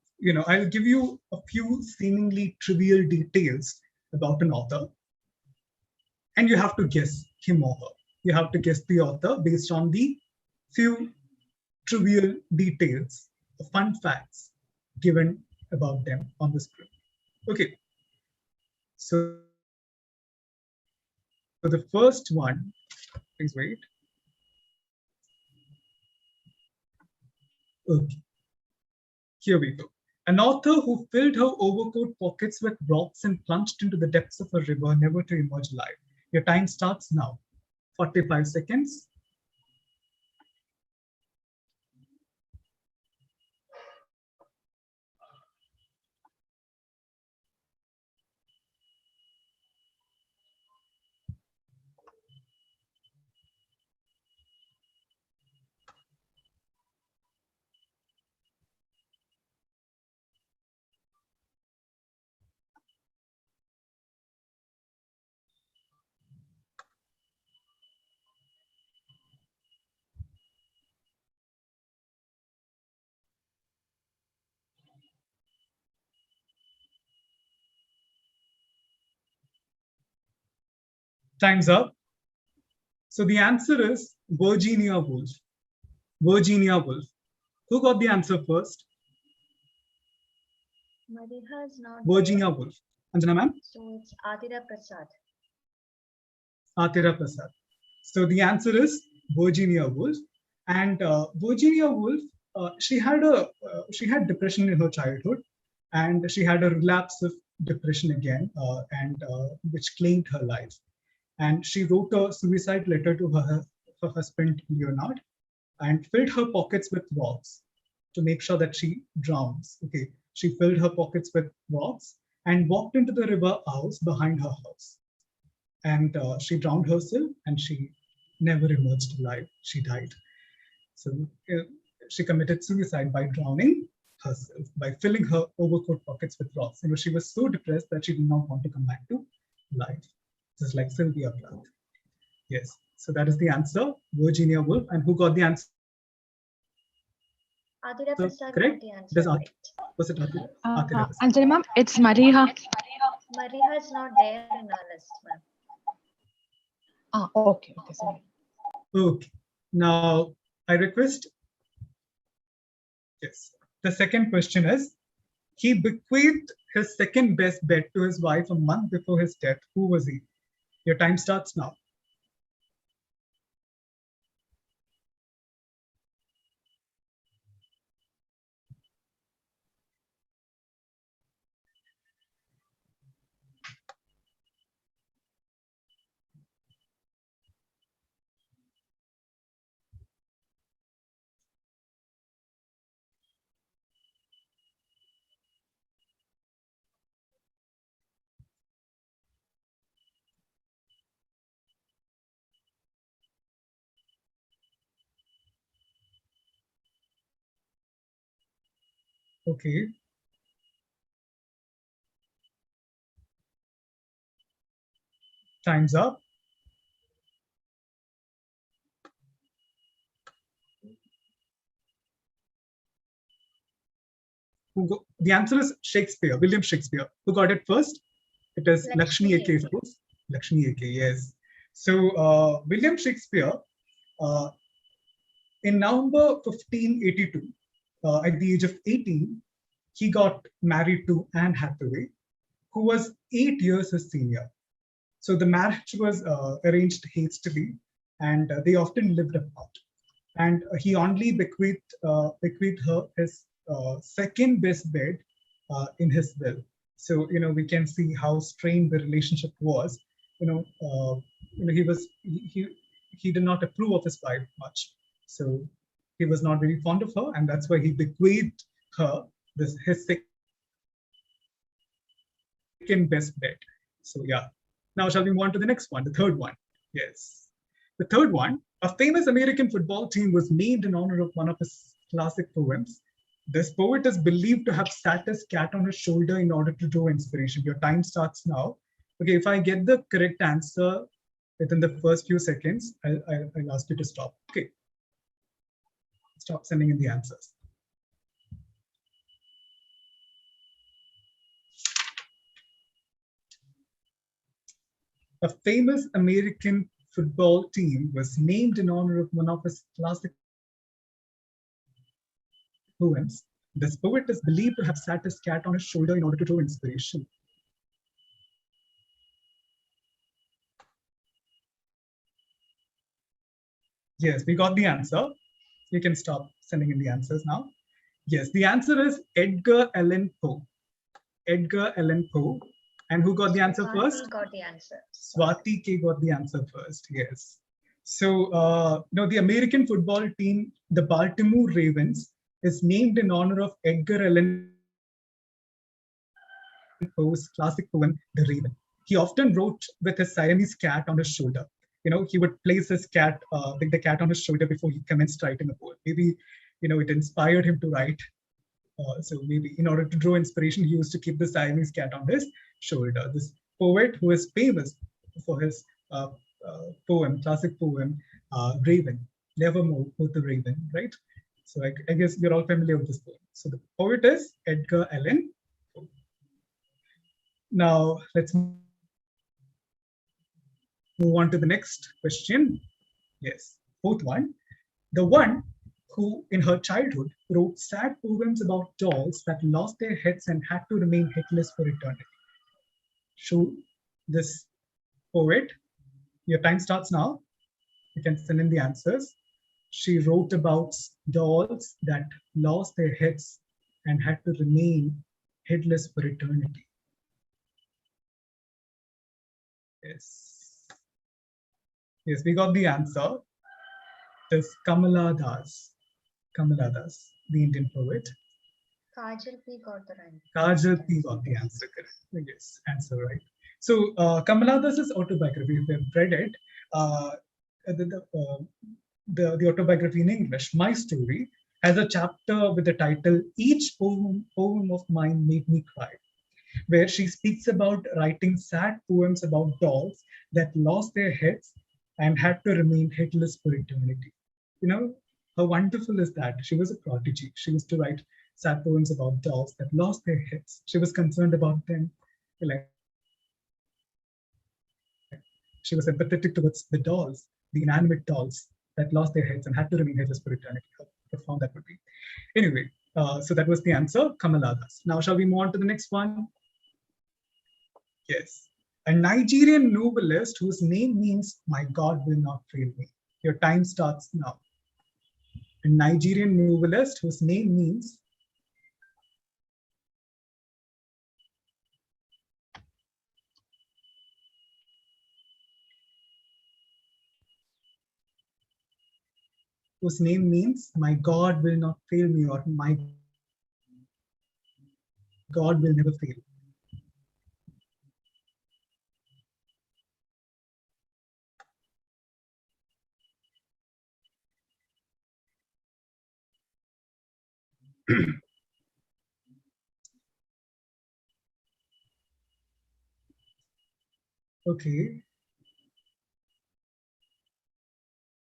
Speaker 1: give you a few seemingly trivial details about an author. And you have to guess him or her. You have to guess the author based on the few trivial details, the fun facts given about them on the screen. Okay, so the first one, please wait. Okay, here we go. An author who filled her overcoat pockets with rocks and plunged into the depths of a river, never to emerge alive. Your time starts now. 45 seconds. Time's up. So the answer is Virginia Woolf. Virginia Woolf. Who got the answer first?
Speaker 6: Mariha is not
Speaker 1: Virginia
Speaker 6: there,
Speaker 1: Woolf. Anjana ma'am?
Speaker 6: so it's Atira Prasad.
Speaker 1: Atira Prasad. So the answer is Virginia Woolf. And Virginia Woolf, she had depression in her childhood, and she had a relapse of depression again, which claimed her life. And she wrote a suicide letter to her husband Leonard, and filled her pockets with rocks to make sure that she drowns. Okay, she filled her pockets with rocks and walked into the river Ouse behind her house. And she drowned herself, and she never emerged alive. She died. So she committed suicide by drowning herself, by filling her overcoat pockets with rocks. She was so depressed that she did not want to come back to life. Just like Sylvia Plath. Yes. So that is the answer, Virginia Woolf. And who got the answer?
Speaker 6: Atira Prasad
Speaker 1: Correct?
Speaker 6: got the answer. Right.
Speaker 1: Was it Atira? Atira Prasad.
Speaker 4: Anjali ma'am, it's Mariha.
Speaker 6: Mariha is not there in our list, ma'am.
Speaker 4: Okay, sorry.
Speaker 1: Okay. Now I request. Yes. The second question is, he bequeathed his second best bed to his wife a month before his death. Who was he? Your time starts now. Okay. Time's up. The answer is Shakespeare, William Shakespeare. Who got it first? It is Lakshmi A.K. of course. Lakshmi A.K. Yes. So William Shakespeare, in November 1582, at the age of 18, he got married to Anne Hathaway, who was 8 years his senior. So the marriage was arranged hastily, and they often lived apart. And he only bequeathed her his second best bed in his will. So we can see how strained the relationship was. He did not approve of his wife much, so he was not very fond of her, and that's why he bequeathed her his second best bed. So yeah. Now shall we move on to the next one, the third one? Yes, the third one. A famous American football team was named in honor of one of his classic poems. This poet is believed to have sat his cat on his shoulder in order to draw inspiration. Your time starts now. Okay, if I get the correct answer within the first few seconds, I'll ask you to stop. Okay, stop sending in the answers. A famous American football team was named in honor of one of his classic poems. This poet is believed to have sat his cat on his shoulder in order to draw inspiration. Yes, we got the answer. You can stop sending in the answers now. Yes, the answer is Edgar Allan Poe. Edgar Allan Poe. And who got the answer first?
Speaker 6: Swati got the answer.
Speaker 1: Swati K got the answer first, yes. So, the American football team, the Baltimore Ravens, is named in honor of Edgar Allan Poe's classic poem, The Raven. He often wrote with his Siamese cat on his shoulder. He would place his cat, the cat on his shoulder before he commenced writing a poem. Maybe, it inspired him to write. So maybe in order to draw inspiration, he used to keep the Siamese cat on his shoulder. This poet who is famous for his poem, classic poem, Raven, Nevermore Quoth the Raven, right? So I guess you're all familiar with this poem. So the poet is Edgar Allan Poe. Now let's move. move on to the next question. Yes, fourth one. The one who in her childhood wrote sad poems about dolls that lost their heads and had to remain headless for eternity. Show this poet. Your time starts now. You can send in the answers. She wrote about dolls that lost their heads and had to remain headless for eternity. Yes. Yes, we got the answer. It's Kamala Das. Kamala Das, the Indian poet.
Speaker 6: Kajal P got the right.
Speaker 1: Kajal P got the answer correct. Yes, answer right. So Kamala Das's autobiography, if you've read it, the autobiography in English, My Story, has a chapter with the title Each Poem of Mine Made Me Cry, where she speaks about writing sad poems about dolls that lost their heads and had to remain headless for eternity. You know, how wonderful is that? She was a prodigy. She used to write sad poems about dolls that lost their heads. She was concerned about them. Like, she was empathetic towards the dolls, the inanimate dolls that lost their heads and had to remain headless for eternity. How profound that would be. Anyway, so that was the answer, Kamala Das. Now, shall we move on to the next one? Yes. A Nigerian novelist whose name means "My God will not fail me." Your time starts now. A Nigerian novelist whose name means "My God will not fail me" or "My God will never fail." Okay.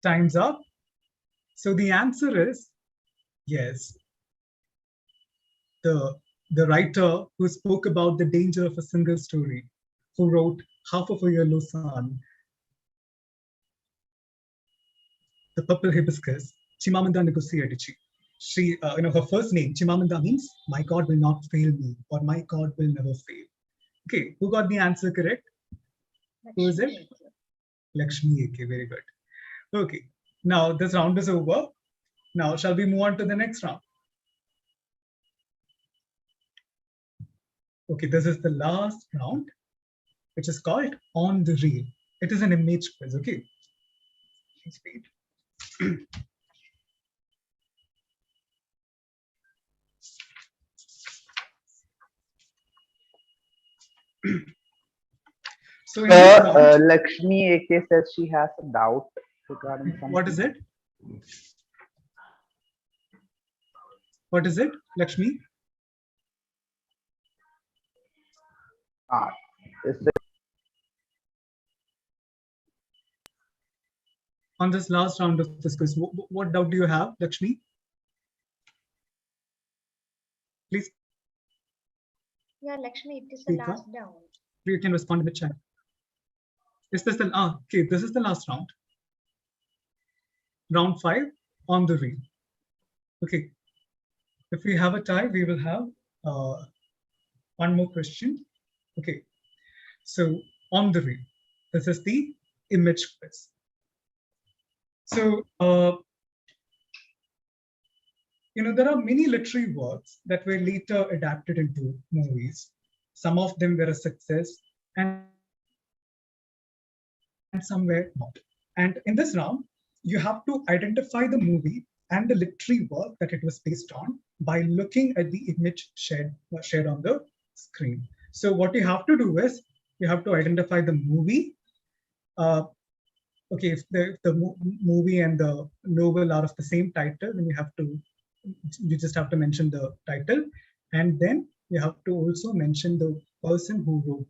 Speaker 1: Time's up. So the answer is yes. The writer who spoke about the danger of a single story, who wrote Half of a Yellow Sun, The Purple Hibiscus, Chimamanda Ngozi Adichie. She, her first name, Chimamanda, means "My God will not fail me" or "My God will never fail." Okay, who got the answer correct? Who is it? Lakshmi AK, very good. Okay, now this round is over. Now, shall we move on to the next round? Okay, this is the last round, which is called On the Reel. It is an image quiz, okay? Please wait. So in this round,
Speaker 5: Lakshmi AK says she has a doubt regarding something.
Speaker 1: what is it? What is it, Lakshmi?
Speaker 5: Is it
Speaker 1: On this last round of this quiz, what doubt do you have, Lakshmi? Please.
Speaker 6: Yeah, Lakshmi, it is the
Speaker 1: Speak up.
Speaker 6: last down.
Speaker 1: You can respond in the chat. Is this the okay? This is the last round. Round 5 on the reel. Okay. If we have a tie, we will have one more question. Okay. So on the reel, this is the image quiz. So there are many literary works that were later adapted into movies. Some of them were a success, and some were not. And in this round, you have to identify the movie and the literary work that it was based on by looking at the image shared on the screen. So what you have to do is you have to identify the movie. Okay, if the movie and the novel are of the same title, then you just have to mention the title, and then you have to also mention the person who wrote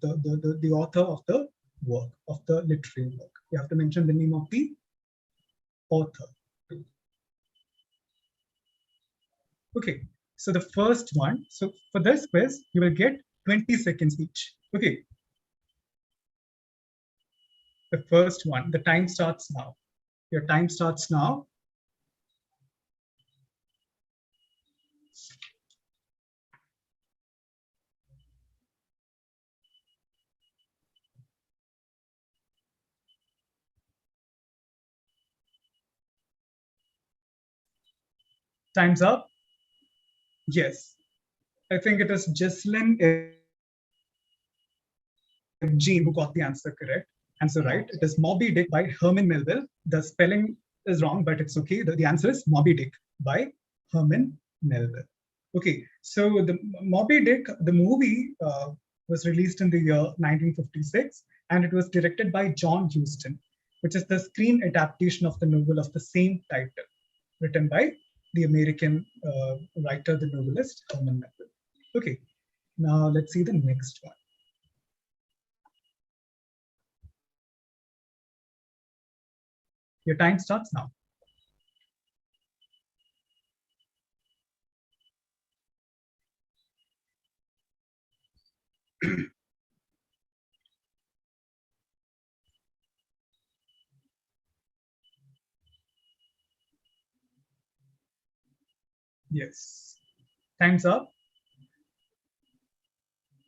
Speaker 1: the author of the work, of the literary work. You have to mention the name of the author. Okay, so the first one. So for this quiz, you will get 20 seconds each. Okay. The first one. The time starts now. Your time starts now. Time's up. Yes. I think it is Jesslyn Jean who got the answer correct. Answer right. It is Moby Dick by Herman Melville. The spelling is wrong, but it's okay. The answer is Moby Dick by Herman Melville. Okay, so the Moby Dick, the movie was released in the year 1956, and it was directed by John Huston, which is the screen adaptation of the novel of the same title, written by the American writer, the novelist Herman Melville. Okay, now let's see the next one. Your time starts now. Yes. Time's up.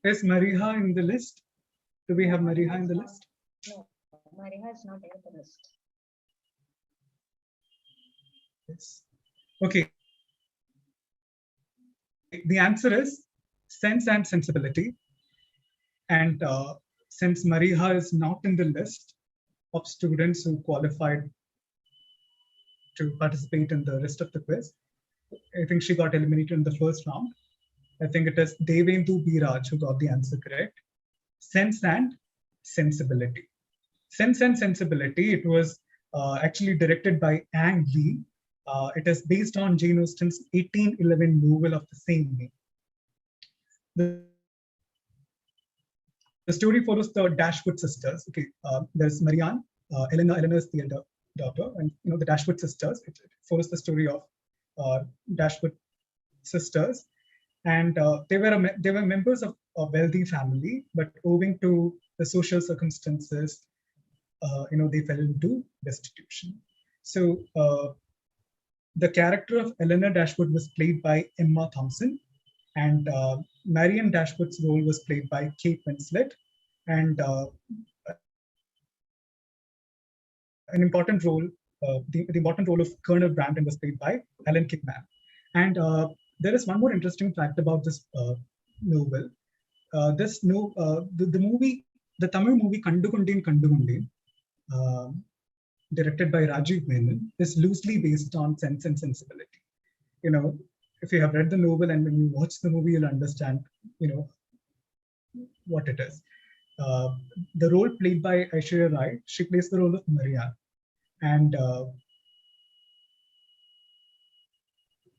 Speaker 1: Is Mariha in the list? Do we have Mariha in the list?
Speaker 6: No, Mariha is not there in the list.
Speaker 1: Yes. Okay. The answer is Sense and Sensibility. And since Mariha is not in the list of students who qualified to participate in the rest of the quiz, I think she got eliminated in the first round. I think it is Devendu Biraj who got the answer correct. Sense and Sensibility. Sense and Sensibility, it was actually directed by Ang Lee. It is based on Jane Austen's 1811 novel of the same name. The story follows the Dashwood sisters. Okay, there's Marianne, Eleanor is the elder daughter, and the Dashwood sisters. It follows the story of Dashwood sisters, and they were members of a wealthy family, but owing to the social circumstances, they fell into destitution. So the character of Eleanor Dashwood was played by Emma Thompson, and Marianne Dashwood's role was played by Kate Winslet, and an important role, the important role of Colonel Brandon was played by Alan Kickman. And there is one more interesting fact about this novel. The movie, the Tamil movie Kandu Kundin, directed by Rajiv Menon, is loosely based on Sense and Sensibility. If you have read the novel and when you watch the movie, you'll understand, what it is. The role played by Aishwarya Rai, she plays the role of Marianne, and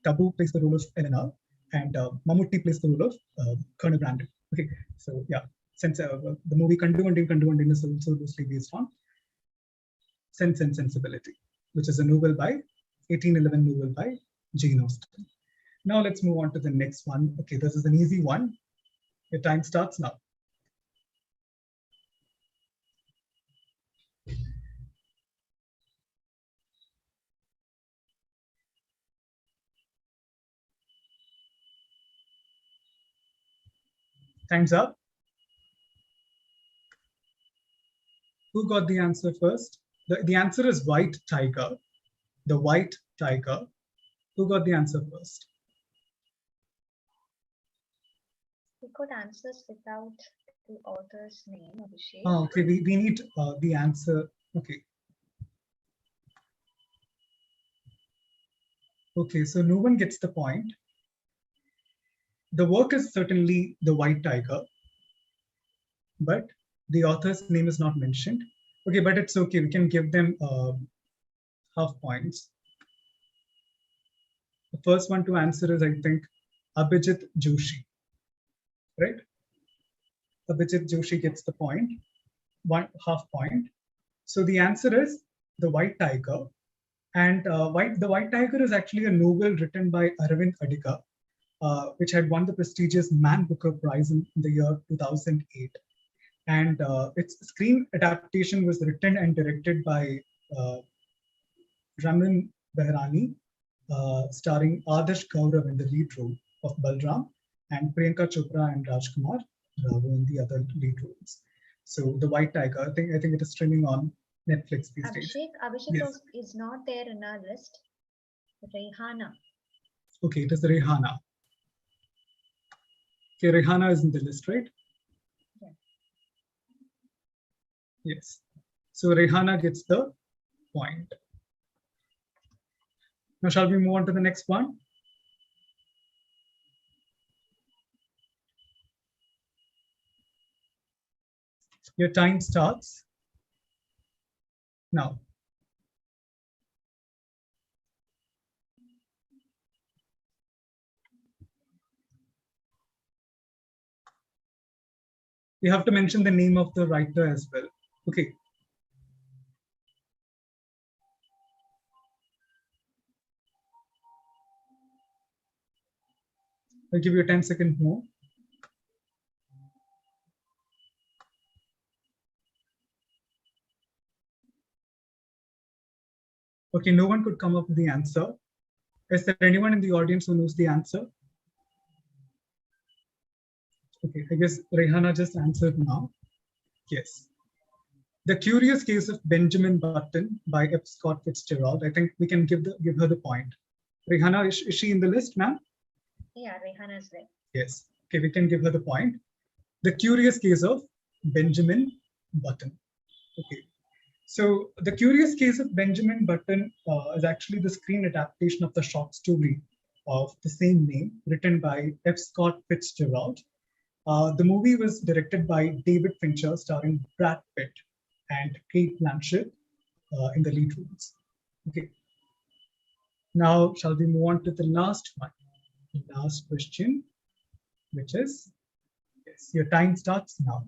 Speaker 1: Tabu plays the role of Eleanor, and Mammootty plays the role of Colonel Brandon. Okay, so yeah, since the movie Kandu Kundin is also loosely based on Sense and Sensibility, which is a novel by 1811 novel by Jane Austen. Now let's move on to the next one. Okay, this is an easy one. Your time starts now. Time's up. Who got the answer first? The answer is White Tiger. The White Tiger. Who got the answer first?
Speaker 6: We got answers without the author's name, Abhishek.
Speaker 1: Oh, okay, we need the answer. Okay. Okay, so no one gets the point. The work is certainly The White Tiger, but the author's name is not mentioned. Okay, but it's okay. We can give them half points. The first one to answer is, I think, Abhijit Joshi, right? Abhijit Joshi gets the point, half point. So the answer is The White Tiger. And The White Tiger is actually a novel written by Aravind Adika, which had won the prestigious Man Booker Prize in the year 2008. And its screen adaptation was written and directed by Raman Behrani, starring Adarsh Gaurav in the lead role of Balram, and Priyanka Chopra and Rajkumar Rao in the other lead roles. So The White Tiger, I think it is streaming on Netflix these days.
Speaker 6: Abhishek
Speaker 1: Yes.
Speaker 6: is not there in our list. Rehana.
Speaker 1: Okay, it is Rehana. Okay, Rehana is in the list, right?
Speaker 6: Yeah.
Speaker 1: Yes. So Rehana gets the point. Now, shall we move on to the next one? Your time starts now. You have to mention the name of the writer as well. Okay. I'll give you 10 seconds more. Okay, no one could come up with the answer. Is there anyone in the audience who knows the answer? Okay, I guess Rehana just answered now. Yes. The Curious Case of Benjamin Button by F. Scott Fitzgerald. I think we can give her the point. Rehana, is she in the list, ma'am?
Speaker 6: Yeah, Rehana is there.
Speaker 1: Yes. Okay, we can give her the point. The Curious Case of Benjamin Button. Okay. So The Curious Case of Benjamin Button is actually the screen adaptation of the short story of the same name, written by F. Scott Fitzgerald. The movie was directed by David Fincher, starring Brad Pitt and Kate Blanchett in the lead roles. Okay. Now, shall we move on to the last one? The last question, which is, yes, your time starts now.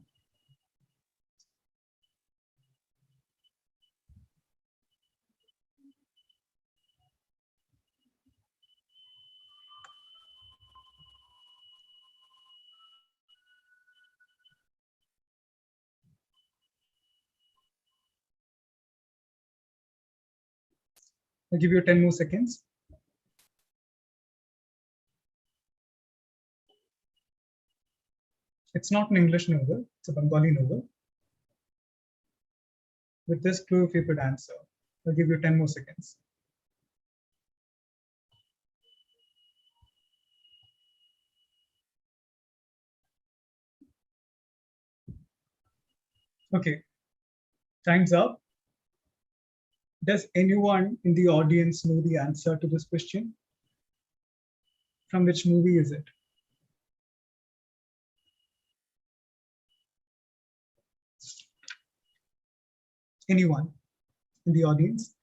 Speaker 1: I'll give you 10 more seconds. It's not an English novel, it's a Bengali novel. With this clue, if you could answer, I'll give you 10 more seconds. Okay, time's up. Does anyone in the audience know the answer to this question? From which movie is it? Anyone in the audience?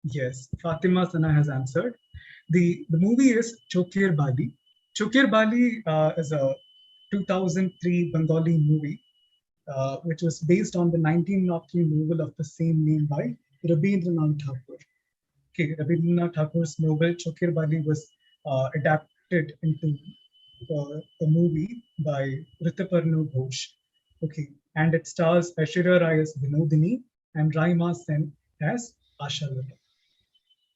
Speaker 1: Yes, Fatima Sana has answered. The movie is Chokir Bali. Chokir Bali is a 2003 Bengali movie, which was based on the 1903 novel of the same name by Rabindranath Tagore. Okay, Rabindranath Tagore's novel Chokir Bali was adapted into a movie by Rituparno Ghosh. Okay, and it stars Aishwarya Rai as Vinodini and Raima Sen as Asha Lata.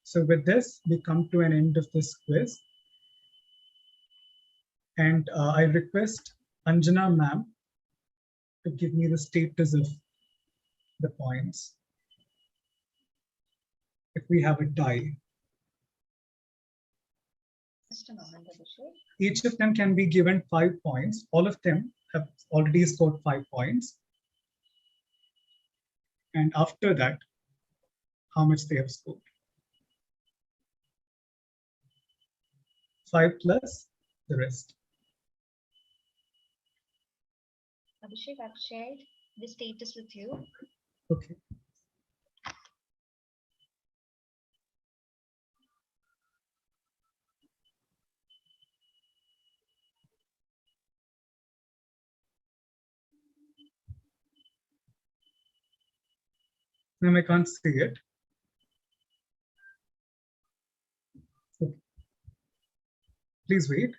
Speaker 1: So with this, we come to an end of this quiz. And I request Anjana ma'am to give me the status of the points. If we have a tie.
Speaker 6: Just a moment, Abhishek.
Speaker 1: Each of them can be given 5 points. All of them have already scored 5 points. And after that, how much they have scored. 5 plus the rest.
Speaker 6: Abhishek, I've shared the status with you.
Speaker 1: Okay. Ma'am, I can't see it. Okay. Please wait.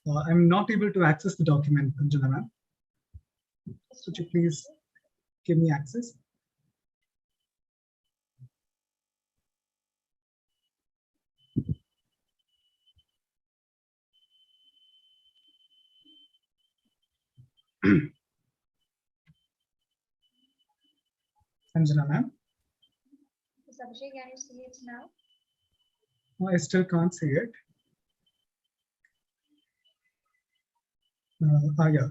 Speaker 1: I'm not able to access the document, Anjana ma'am. Could you please give me access? Anjana ma'am,
Speaker 6: Ms. Abhishek, can you see it now?
Speaker 1: I still can't see it. Yeah.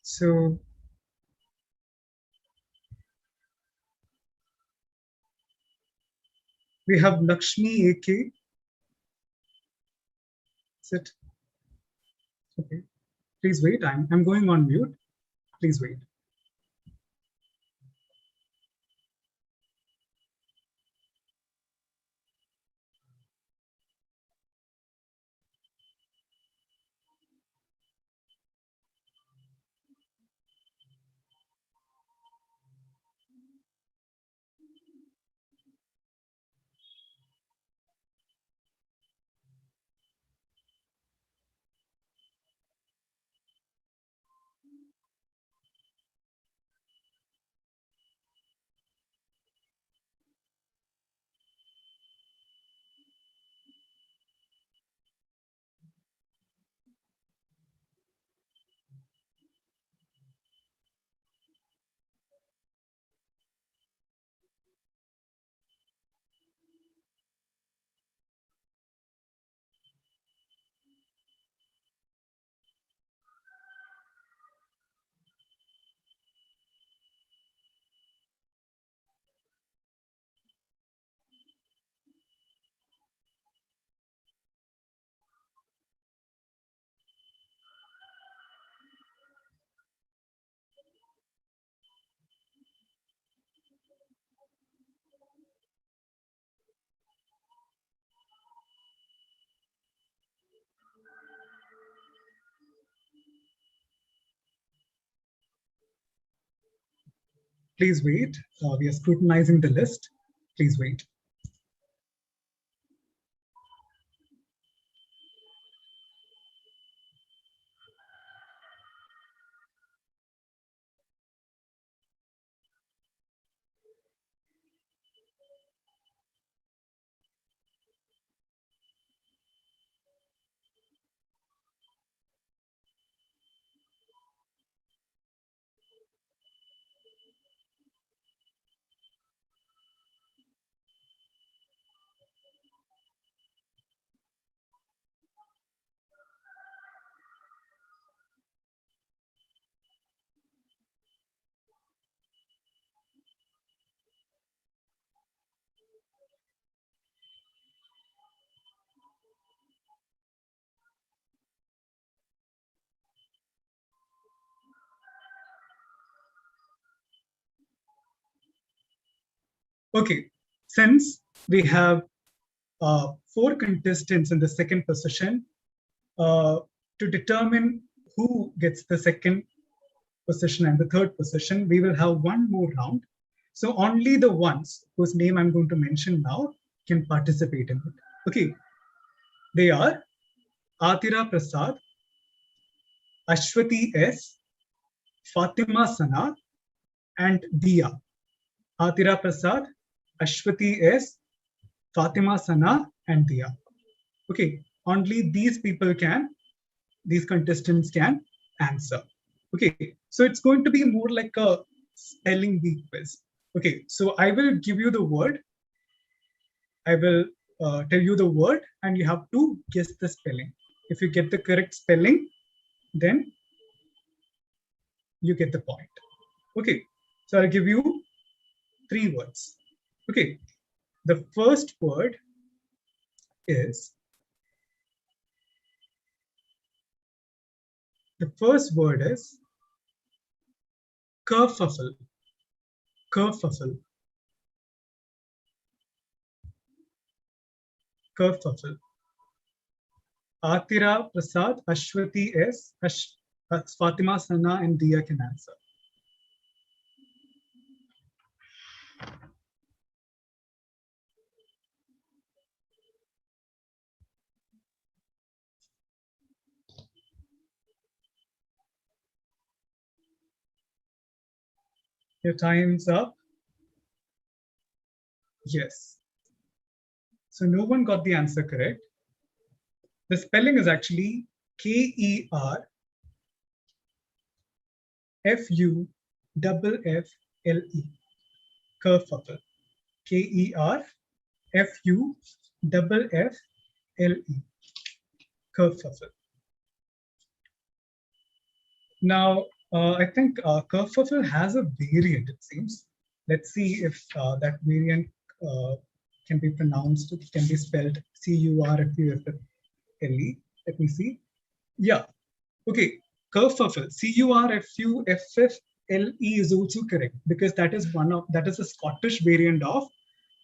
Speaker 1: So we have Lakshmi AK. Is it? Okay. Please wait. I'm going on mute. Please wait. Please wait. We are scrutinizing the list. Please wait. Okay, since we have 4 contestants in the second position, to determine who gets the second position and the third position, we will have one more round. So only the ones whose name I'm going to mention now can participate in it. Okay, they are Atira Prasad, Ashwati S, Fatima Sana, and Dia. Atira Prasad, Ashwati S, Fatima Sana, and Dia. Okay, only these people can, these contestants can answer. Okay, so it's going to be more like a spelling bee quiz. Okay, so I will give you the word. I will tell you the word and you have to guess the spelling. If you get the correct spelling, then you get the point. Okay, so I'll give you 3 words. Okay, the first word is, kerfuffle. Kerfuffle. Kerfuffle. Atira Prasad, Ashwati S, Fatima Sana, and Dia can answer. Your time's up. Yes. So no one got the answer correct. The spelling is actually Kerfuffle. Kerfuffle. Kerfuffle. Kerfuffle. Now, I think kerfuffle has a variant, it seems. Let's see if that variant can be pronounced, can be spelled Curfuffle. Let me see. Yeah. Okay. Kerfuffle. Curfuffle is also correct because that is a Scottish variant of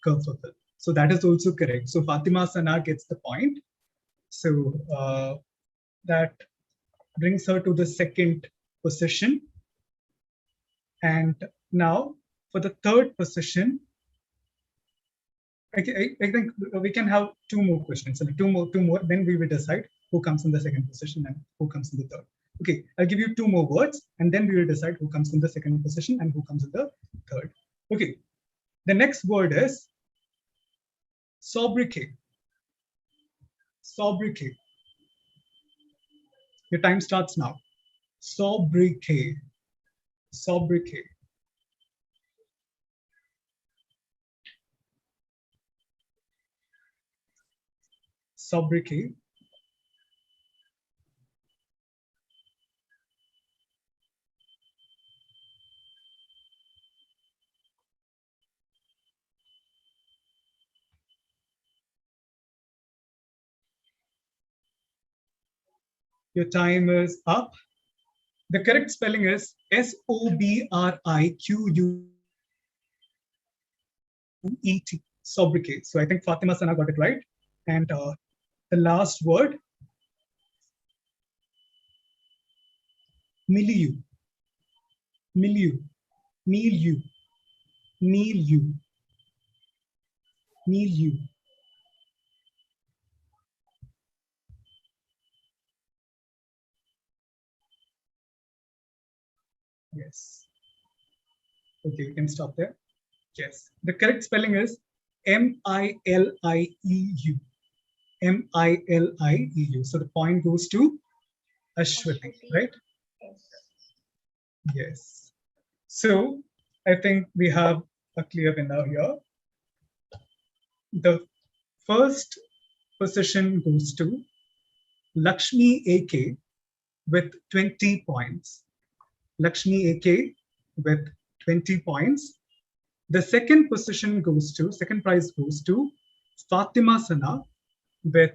Speaker 1: kerfuffle. So that is also correct. So Fatima Sana gets the point. So that brings her to the second position. And now for the third position, I think we can have two more questions. So two more, then we will decide who comes in the second position and who comes in the third. Okay, I'll give you two more words and then we will decide who comes in the second position and who comes in the third. Okay, the next word is sobriquet. Sobriquet. Your time starts now. Sobriquet. Sobriquet. Sobriquet. Your time is up. The correct spelling is Sobriquet. Sobriquet. So I think Fatima Sana got it right. And the last word, milieu. Milieu. Milieu. Milieu. Milieu. Yes. Okay, you can stop there. Yes. The correct spelling is Milieu. Milieu. So the point goes to Ashwati, right?
Speaker 6: Yes.
Speaker 1: Yes. So I think we have a clear winner here. The first position goes to Lakshmi AK with 20 points. Lakshmi AK with 20 points. The second position goes to, second prize goes to Fatima Sana with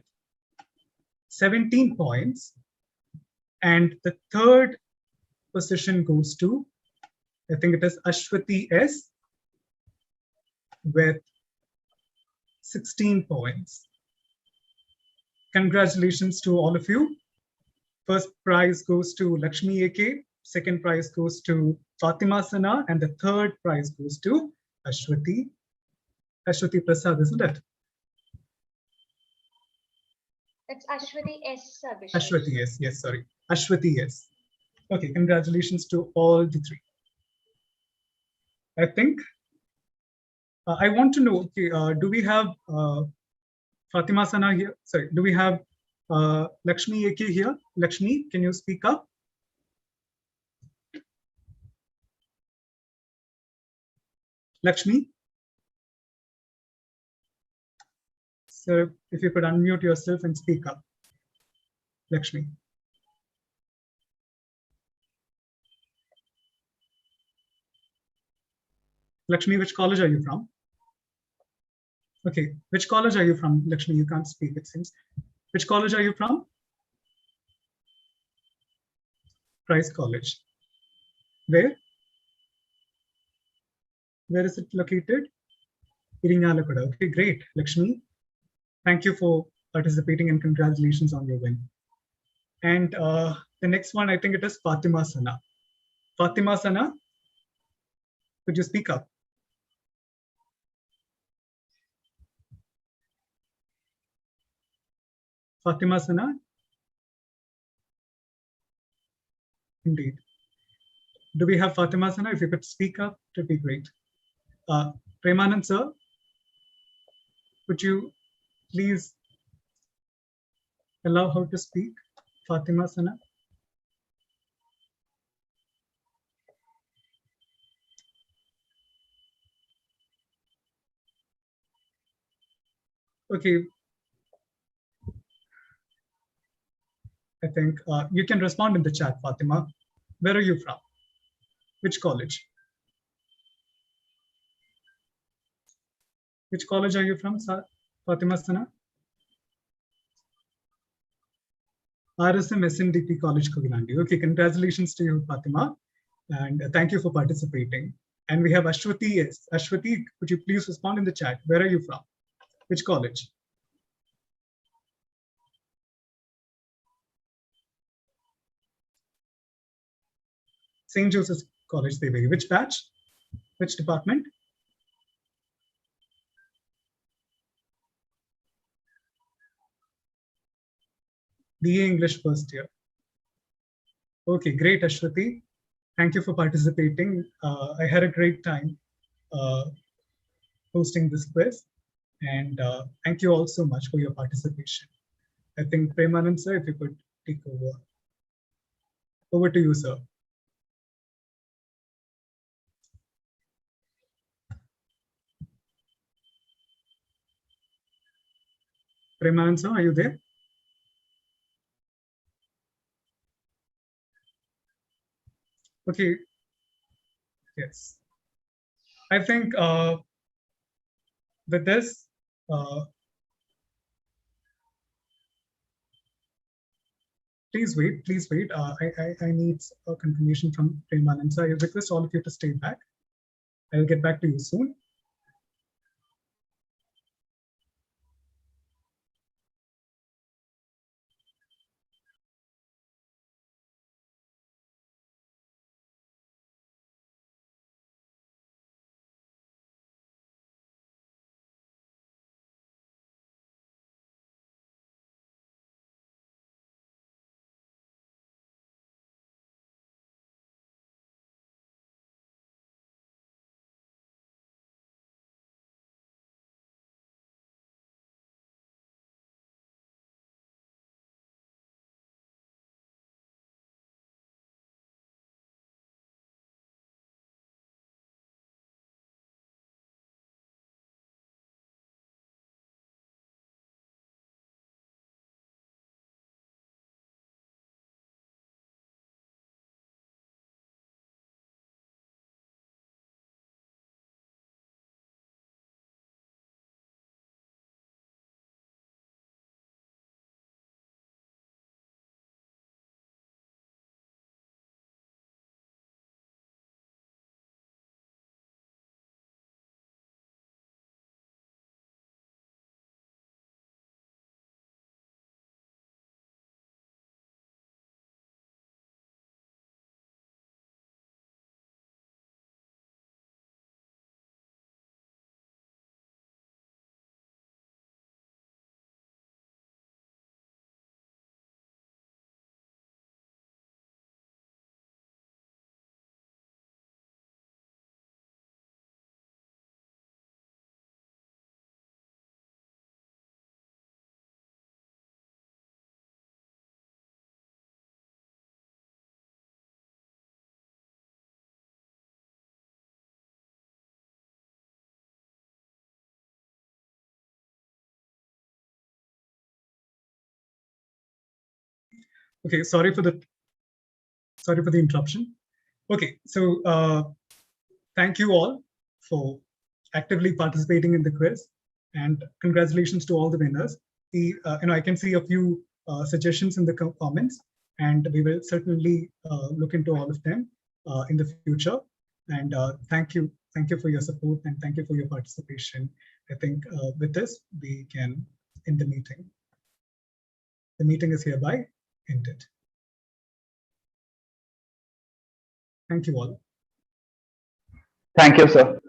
Speaker 1: 17 points. And the third position goes to, I think it is Ashwati S with 16 points. Congratulations to all of you. First prize goes to Lakshmi AK, second prize goes to Fatima Sana, and the third prize goes to Ashwati Prasad, isn't it?
Speaker 6: It's Ashwati S. Abhishek.
Speaker 1: Ashwati S, yes, sorry. Ashwati S. Okay, congratulations to all the three. I think I want to know, okay, do we have Fatima Sana here? Sorry, do we have Lakshmi AK here? Lakshmi, can you speak up? Lakshmi? So if you could unmute yourself and speak up. Lakshmi. Lakshmi, which college are you from? Okay, which college are you from? Lakshmi, you can't speak, it seems. Which college are you from? Price College. Where? Where is it located? Irinalakuda. Okay, great, Lakshmi. Thank you for participating and congratulations on your win. And the next one, I think it is Fatima Sana. Fatima Sana, could you speak up? Fatima Sana? Indeed. do we have Fatima Sana? If you could speak up, it would be great. Premanand sir, would you please allow her to speak? Fatima Sana. Okay. I think you can respond in the chat, Fatima. Where are you from? Which college? Which college are you from, Fatima Sana? RSM SNDP College, Kovilandi. Okay, congratulations to you, Fatima. And thank you for participating. And we have Ashwati. Yes, Ashwati, could you please respond in the chat? Where are you from? Which college? St. Joseph's College, Devagi. Which batch? Which department? BA English first year. Okay, great, Ashwati. Thank you for participating. I had a great time hosting this quiz. And thank you all so much for your participation. I think Premanand sir, if you could take over. Over to you, sir. Premanand sir, are you there? Okay. Yes. I think with this, please wait, please wait. I need a confirmation from Premanand sir. I request all of you to stay back. I'll get back to you soon. Okay, sorry for the interruption. Okay, so thank you all for actively participating in the quiz, and congratulations to all the winners. I can see a few suggestions in the comments, and we will certainly look into all of them in the future. And thank you for your support, and thank you for your participation. I think with this, we can end the meeting. The meeting is hereby ended. Thank you all.
Speaker 5: Thank you, sir.